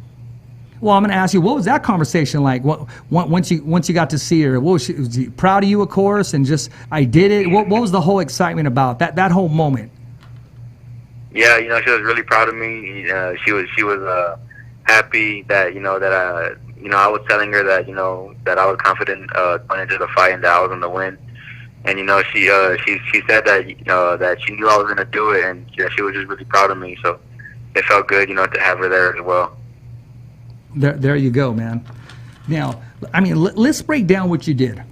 Well, I'm going to ask you, what was that conversation like? Once you got to see her, was she proud of you, of course, and just I did it? What was the whole excitement about that whole moment? Yeah, she was really proud of me. She was happy that I was telling her that that I was confident going into the fight and that I was going to win. And she said that that she knew I was going to do it, and she was just really proud of me. So it felt good, to have her there as well. There you go, man. Now, I mean, let's break down what you did.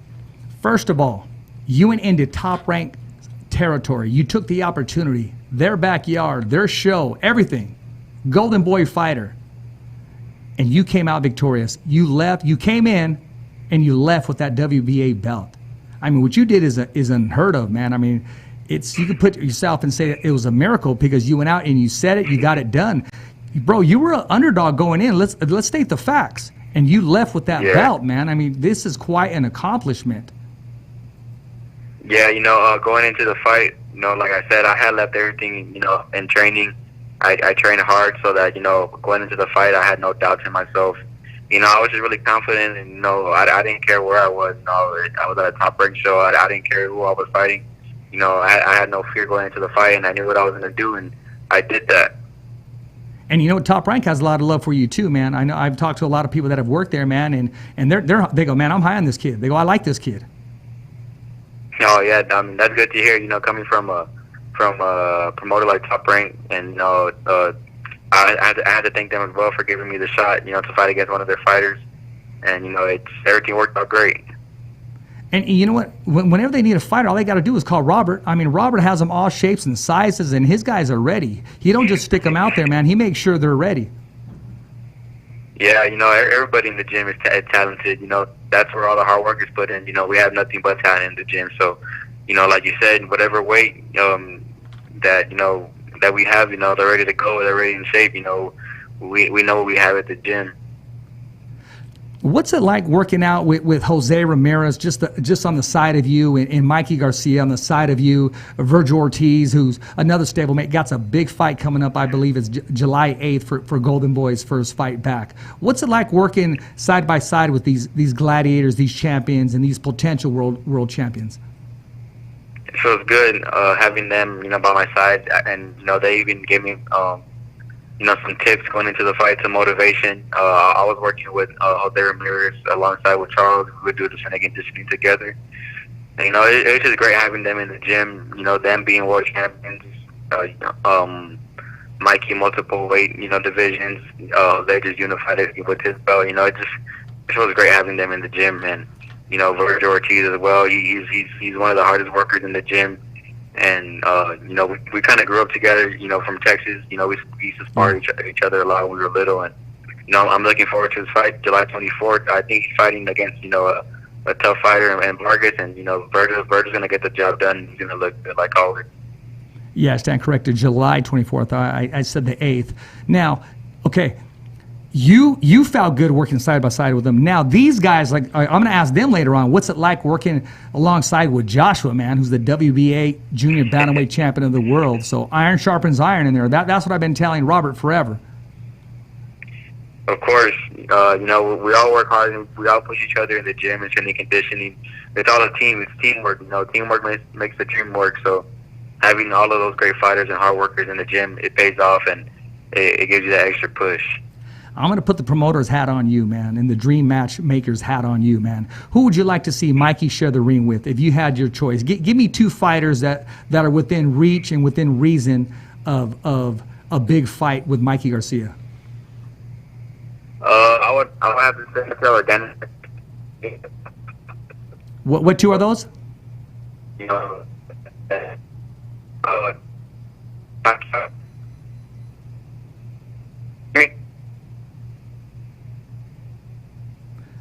First of all, you went into top-ranked territory. You took the opportunity, their backyard, their show, everything. Golden Boy fighter. And you came out victorious. You came in, and you left with that WBA belt. I mean, what you did is unheard of, man. I mean, you could put yourself and say it was a miracle because you went out and you said it, you got it done. Bro, you were an underdog going in. Let's state the facts. And you left with that belt, man. I mean, this is quite an accomplishment. Yeah, going into the fight, like I said, I had left everything, in training. I trained hard so that, going into the fight, I had no doubts in myself. I was just really confident, and, I didn't care where I was. I was at a top-ranked show. I didn't care who I was fighting. I had no fear going into the fight, and I knew what I was going to do, and I did that. And Top Rank has a lot of love for you too, man. I know I've talked to a lot of people that have worked there, man, and they go, man, I'm high on this kid. They go, I like this kid. Oh yeah, that's good to hear. Coming from a promoter like Top Rank, and I had to thank them as well for giving me the shot, to fight against one of their fighters, and everything worked out great. And you know what? Whenever they need a fighter, all they got to do is call Robert. I mean, Robert has them all shapes and sizes, and his guys are ready. He don't just stick them out there, man. He makes sure they're ready. Yeah, everybody in the gym is talented. That's where all the hard work is put in. We have nothing but talent in the gym. So, like you said, whatever weight that we have, they're ready to go. They're ready in shape. We know what we have at the gym. What's it like working out with Jose Ramirez just on the side of you, and Mikey Garcia on the side of you, Virgil Ortiz, who's another stablemate, got a big fight coming up, I believe it's July 8th for Golden Boy's first fight back. What's it like working side by side with these gladiators, these champions, and these potential world champions? It feels good having them, by my side, and they even gave me some tips going into the fight, some motivation. I was working with Jose Ramirez alongside with Charles. We would do the strength and conditioning together. And, it's just great having them in the gym, them being world champions, Mikey multiple weight, divisions. They just unified it with his belt. It was great having them in the gym. And, Virgil Ortiz as well. He's one of the hardest workers in the gym. And, we kind of grew up together, from Texas. We used to spar each other a lot when we were little. And, I'm looking forward to his fight July 24th. I think he's fighting against, a tough fighter and Vargas. And, Virgil's going to get the job done. He's going to look good like always. Yeah, I stand corrected. July 24th. I said the 8th. Now, okay, you felt good working side by side with them. Now, these guys, like I'm going to ask them later on, what's it like working alongside with Joshua, man, who's the WBA junior bantamweight champion of the world? So iron sharpens iron in there. That's what I've been telling Robert forever. Of course, we all work hard and we all push each other in the gym and strength and conditioning. It's all a team. It's teamwork. Teamwork makes the dream work. So having all of those great fighters and hard workers in the gym, it pays off, and it gives you that extra push. I'm going to put the promoter's hat on you, man, and the dream matchmaker's hat on you, man. Who would you like to see Mikey share the ring with if you had your choice? Give me two fighters that are within reach and within reason of a big fight with Mikey Garcia. I would have to say Phagnasay again. What two are those?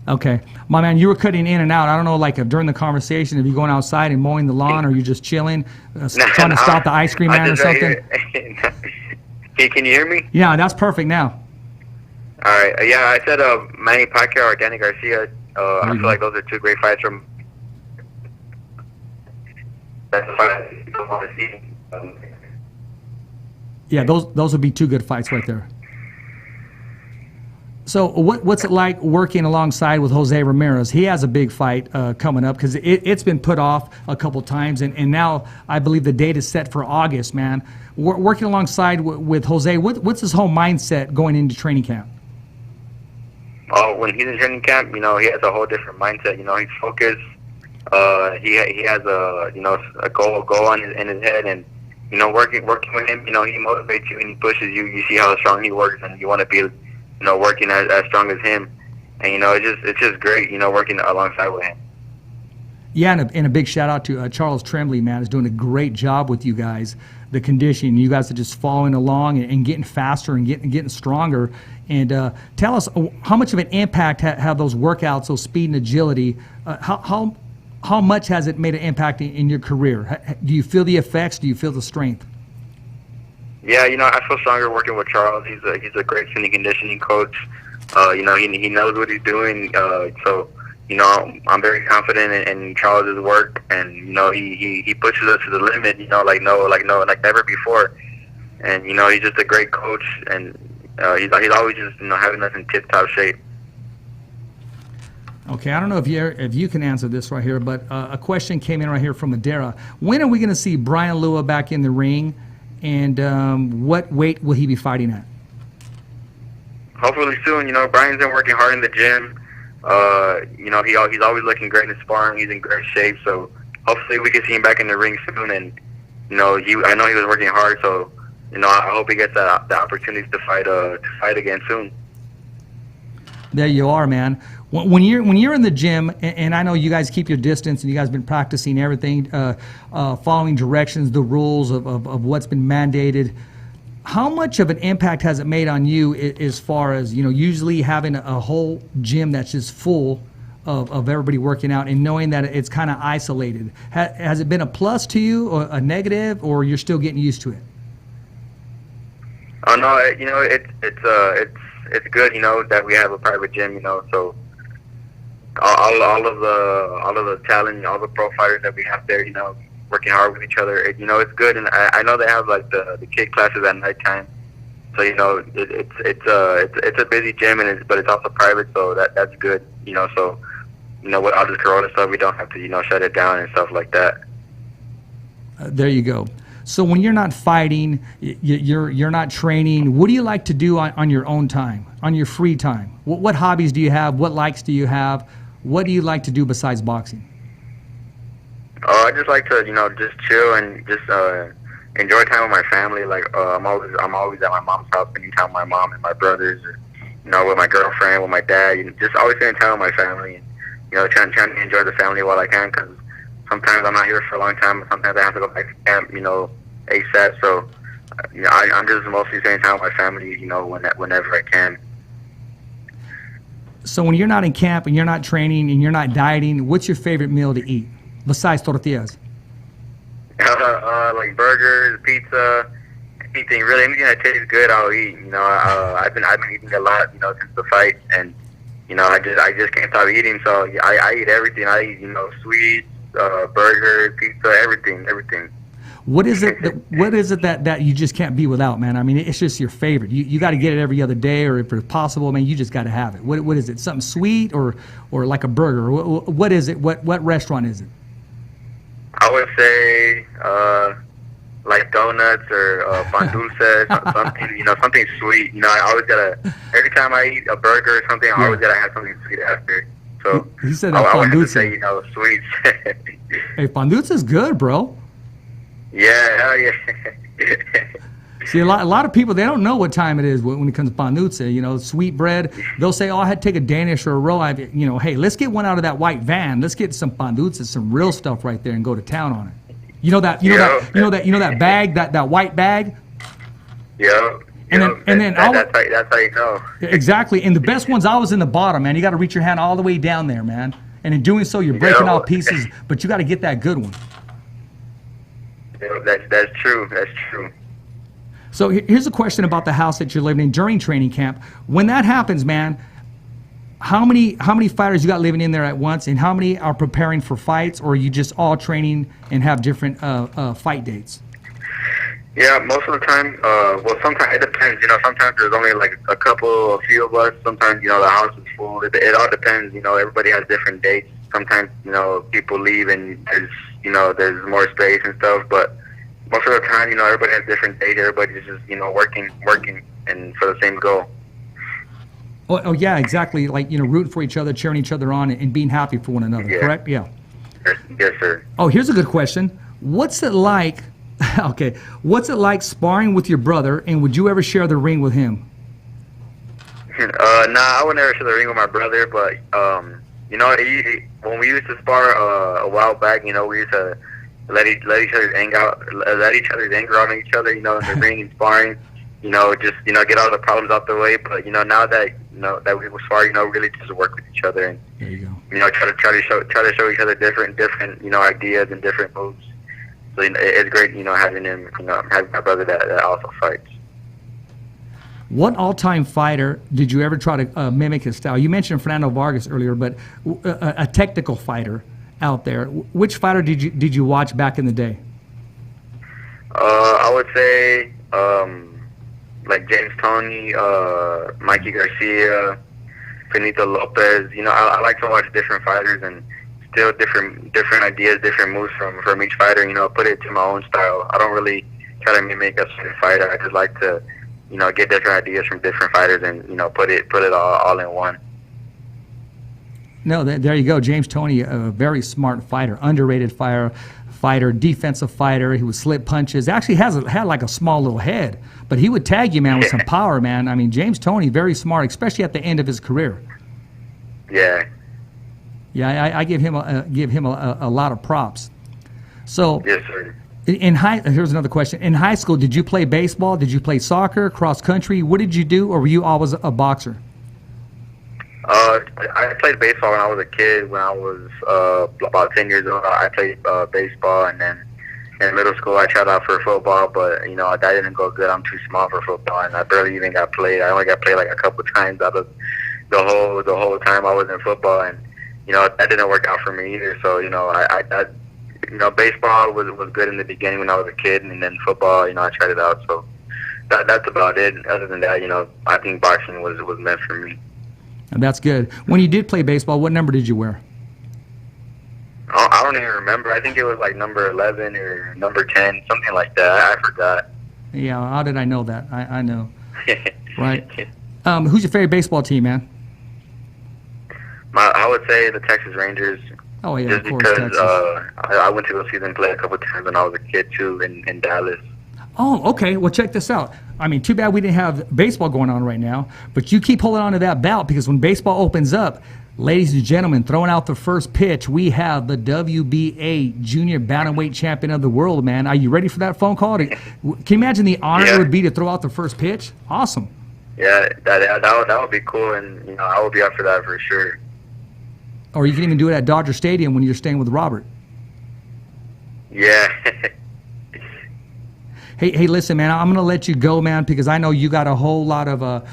Okay. My man, you were cutting in and out. I don't know, like during the conversation, if you're going outside and mowing the lawn or you're just chilling, trying to stop the ice cream man or something. Can you hear me? Yeah, that's perfect now. All right. Yeah, I said Manny Pacquiao or Danny Garcia. I feel like those are two great fights from. That's a fight still want to see. Yeah, those would be two good fights right there. So what's it like working alongside with Jose Ramirez? He has a big fight coming up because it's been put off a couple times, and now I believe the date is set for August, man. Working alongside with Jose, what's his whole mindset going into training camp? Oh, when he's in training camp, he has a whole different mindset. He's focused. He has a goal in his head, and working with him, he motivates you and he pushes you. You see how strong he works, and you want to be, working as strong as him. And it's just great, working alongside with him. Yeah, and a big shout out to Charles Tremblay, man, is doing a great job with you guys. The conditioning, you guys are just following along and getting faster and getting stronger. And tell us, how much of an impact have those workouts, those speed and agility? How much has it made an impact in your career? Do you feel the effects? Do you feel the strength? Yeah, I feel stronger working with Charles. He's a great strength and conditioning coach. He knows what he's doing. So I'm very confident in Charles's work, and he pushes us to the limit. Like never before. And he's just a great coach, and he's always just having us in tip-top shape. Okay, I don't know if you can answer this right here, but a question came in right here from Madera. When are we going to see Brian Lua back in the ring, and what weight will he be fighting at? Hopefully soon. Brian's been working hard in the gym. He's always looking great in sparring. He's in great shape, so hopefully we can see him back in the ring soon. And I know he was working hard, so I hope he gets the opportunity to fight again soon. There you are, man. When you're in the gym, and I know you guys keep your distance, and you guys have been practicing everything, following directions, the rules of what's been mandated. How much of an impact has it made on you as far as usually having a whole gym that's just full of everybody working out, and knowing that it's kind of isolated? Has it been a plus to you, or a negative, or you're still getting used to it? Oh no, it's good, that we have a private gym, so all of the talent, all the pro fighters that we have there, working hard with each other, it's good. And I know they have like the kid classes at nighttime, so it's a busy gym, but it's also private, so that's good, so with all this Corona stuff, we don't have to shut it down and stuff like that. There you go. So when you're not fighting, you're not training, what do you like to do on your own time, on your free time? What hobbies do you have? What likes do you have? What do you like to do besides boxing? Oh, I just like to, just chill and just enjoy time with my family. Like I'm always at my mom's house, spending time with my mom and my brothers, or, with my girlfriend, with my dad. Just always spending time with my family, and trying to enjoy the family while I can, because sometimes I'm not here for a long time. Sometimes I have to go back to camp, ASAP. So, I'm just mostly spending time with my family, whenever I can. So when you're not in camp and you're not training and you're not dieting, what's your favorite meal to eat besides tortillas? Like burgers, pizza, anything that tastes good, I'll eat. I've been eating a lot, since the fight, and I just can't stop eating. So I eat everything. I eat, sweets, burgers, pizza, everything. What is it that you just can't be without, man? I mean, it's just your favorite. You got to get it every other day, or if it's possible, man, you just got to have it. What is it? Something sweet or like a burger? What is it? What restaurant is it? I would say like donuts or pan dulce, something, something sweet. I always gotta, every time I eat a burger or something, I always gotta have something sweet after. So you said that I would have to pandulce. say, sweets. Hey, pandulce is good, bro. Yeah, hell yeah. See, a lot of people, they don't know what time it is when it comes to pandulce. Sweet bread. They'll say, "Oh, I had to take a Danish or a roll." Hey, let's get one out of that white van. Let's get some pandulce, some real stuff right there, and go to town on it. You know that bag, that white bag. Yeah. And then that's how you know. Exactly. And the best one's always in the bottom, man. You got to reach your hand all the way down there, man. And in doing so, you're breaking all pieces, but you got to get that good one. That's true. That's true. So here's a question about the house that you're living in during training camp. When that happens, man, how many fighters you got living in there at once, and how many are preparing for fights, or are you just all training and have different fight dates? Yeah, most of the time, well, sometimes it depends. Sometimes there's only like a few of us. Sometimes, the house is full. It all depends. Everybody has different dates. Sometimes, people leave and there's more space and stuff. But most of the time, everybody has different dates. Everybody's just, working, and for the same goal. Oh yeah, exactly. Like, rooting for each other, cheering each other on, and being happy for one another. Yeah. Correct? Yeah. Yes, sir. Oh, here's a good question. What's it like? Okay, what's it like sparring with your brother, and would you ever share the ring with him? Nah, I would never share the ring with my brother, but when we used to spar a while back, we used to let each other's anger out on each other, in the ring and sparring, just get all the problems out the way. But now that that we spar, really just work with each other and there you go. Try to show each other different ideas and different moves. So it's great, having him, having my brother that also fights. What all-time fighter did you ever try to mimic his style? You mentioned Fernando Vargas earlier, but a technical fighter out there. Which fighter did you watch back in the day? I would say like James Toney, Mikey Garcia, Benito Lopez. I like to watch different fighters and still different ideas, different moves from each fighter. Put it to my own style. I don't really try to mimic a certain fighter. I just like to, get different ideas from different fighters and put it all in one. No, there you go. James Toney, a very smart fighter, underrated fighter, defensive fighter. He would slip punches. Actually had like a small little head, but he would tag you, man, with some power, man. I mean, James Toney, very smart, especially at the end of his career. Yeah. Yeah, I give him a lot of props. So, yes, sir. Here's another question. In high school, did you play baseball? Did you play soccer, cross country? What did you do, or were you always a boxer? I played baseball when I was a kid. When I was about 10 years old, I played baseball, and then in middle school I tried out for football, but that didn't go good. I'm too small for football, and I barely even got played. I only got played like a couple times out of the whole time I was in football, and that didn't work out for me either. So baseball was good in the beginning when I was a kid, and then football, I tried it out. So that's about it. Other than that, I think boxing was meant for me. And that's good. When you did play baseball, what number did you wear? I don't even remember. I think it was like number 11 or number 10, something like that. I forgot. Yeah, how did I know that? I know. Right. Who's your favorite baseball team, man? I would say the Texas Rangers. Oh, yeah, just of course, because Texas. I went to go see them play a couple times when I was a kid, too, in Dallas. Oh, okay. Well, check this out. I mean, too bad we didn't have baseball going on right now, but you keep holding on to that belt, because when baseball opens up, ladies and gentlemen, throwing out the first pitch, we have the WBA Junior Bantamweight Champion of the world, man. Are you ready for that phone call? Can you imagine the honor it would be to throw out the first pitch? Awesome. Yeah, that would be cool, and I would be up for that for sure. Or you can even do it at Dodger Stadium when you're staying with Robert. Yeah. Hey, listen, man, I'm going to let you go, man, because I know you got a whole lot of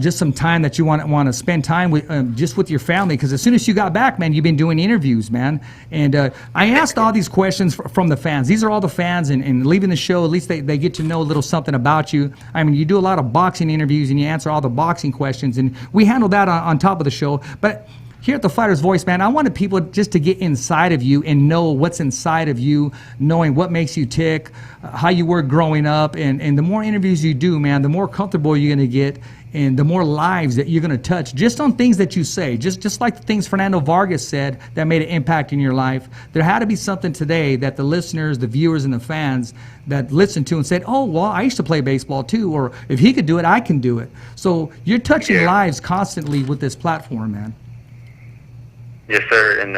just some time that you want to spend time with just with your family, because as soon as you got back, man, you've been doing interviews, man. And I asked all these questions from the fans. These are all the fans, and leaving the show, at least they get to know a little something about you. I mean, you do a lot of boxing interviews, and you answer all the boxing questions, and we handle that on top of the show. But here at the Fighter's Voice, man, I wanted people just to get inside of you and know what's inside of you, knowing what makes you tick, how you were growing up. And the more interviews you do, man, the more comfortable you're going to get, and the more lives that you're going to touch just on things that you say. Just like the things Fernando Vargas said that made an impact in your life. There had to be something today that the listeners, the viewers, and the fans that listened to and said, oh, well, I used to play baseball too, or if he could do it, I can do it. So you're touching lives constantly with this platform, man. Yes, sir, and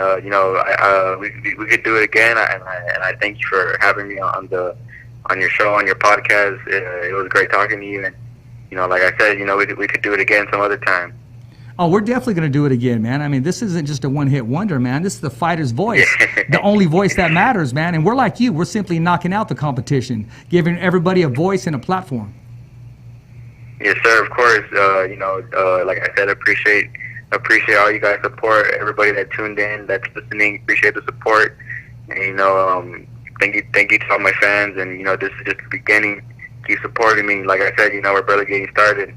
we could do it again, and I thank you for having me on your show, on your podcast. It was great talking to you, and like I said, we could do it again some other time. Oh, we're definitely going to do it again, man. I mean, this isn't just a one-hit wonder, man. This is the Fighter's Voice, the only voice that matters, man. And we're like you. We're simply knocking out the competition, giving everybody a voice and a platform. Yes, sir. Of course. Like I said, I appreciate appreciate all you guys' support. Everybody that tuned in, that's listening, appreciate the support. And thank you to all my fans. And this is just the beginning. Keep supporting me. Like I said, we're barely getting started.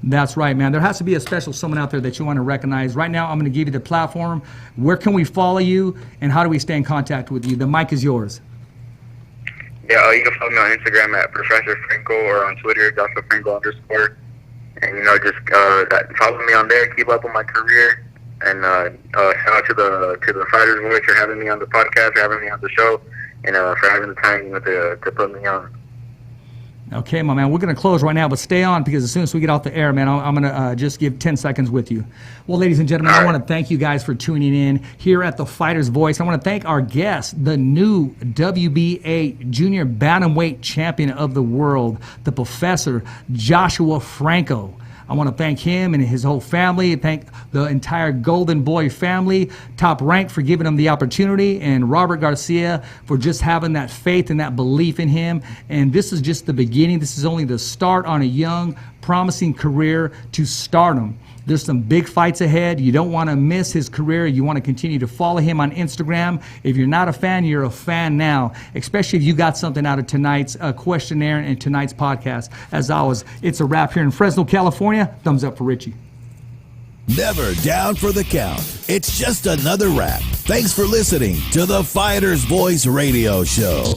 That's right, man. There has to be a special someone out there that you want to recognize. Right now, I'm going to give you the platform. Where can we follow you, and how do we stay in contact with you? The mic is yours. Yeah, you can follow me on Instagram at Profesor Franco, or on Twitter, Joshua Franco _. And just follow me on there. Keep up with my career, and shout out to the Fighters Voice for having me on the podcast, for having me on the show, and for having the time to put me on. Okay, my man, we're going to close right now, but stay on, because as soon as we get off the air, man, I'm going to just give 10 seconds with you. Well, ladies and gentlemen, I want to thank you guys for tuning in here at the Fighter's Voice. I want to thank our guest, the new WBA Junior Bantamweight Champion of the World, the Professor, Joshua Franco. I want to thank him and his whole family, thank the entire Golden Boy family, Top Rank for giving him the opportunity, and Robert Garcia for just having that faith and that belief in him. And this is just the beginning. This is only the start on a young, promising career to stardom. There's some big fights ahead. You don't want to miss his career. You want to continue to follow him on Instagram. If you're not a fan, you're a fan now, especially if you got something out of tonight's questionnaire and tonight's podcast. As always, it's a wrap here in Fresno, California. Thumbs up for Richie. Never down for the count. It's just another wrap. Thanks for listening to the Fighter's Voice Radio Show.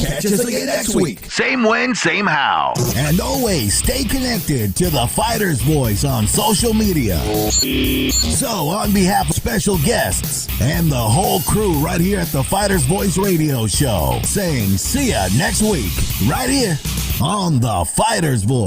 Catch us again next week. Same when, same how. And always stay connected to the Fighter's Voice on social media. So, on behalf of special guests and the whole crew right here at the Fighter's Voice Radio Show, saying see ya next week, right here on the Fighter's Voice.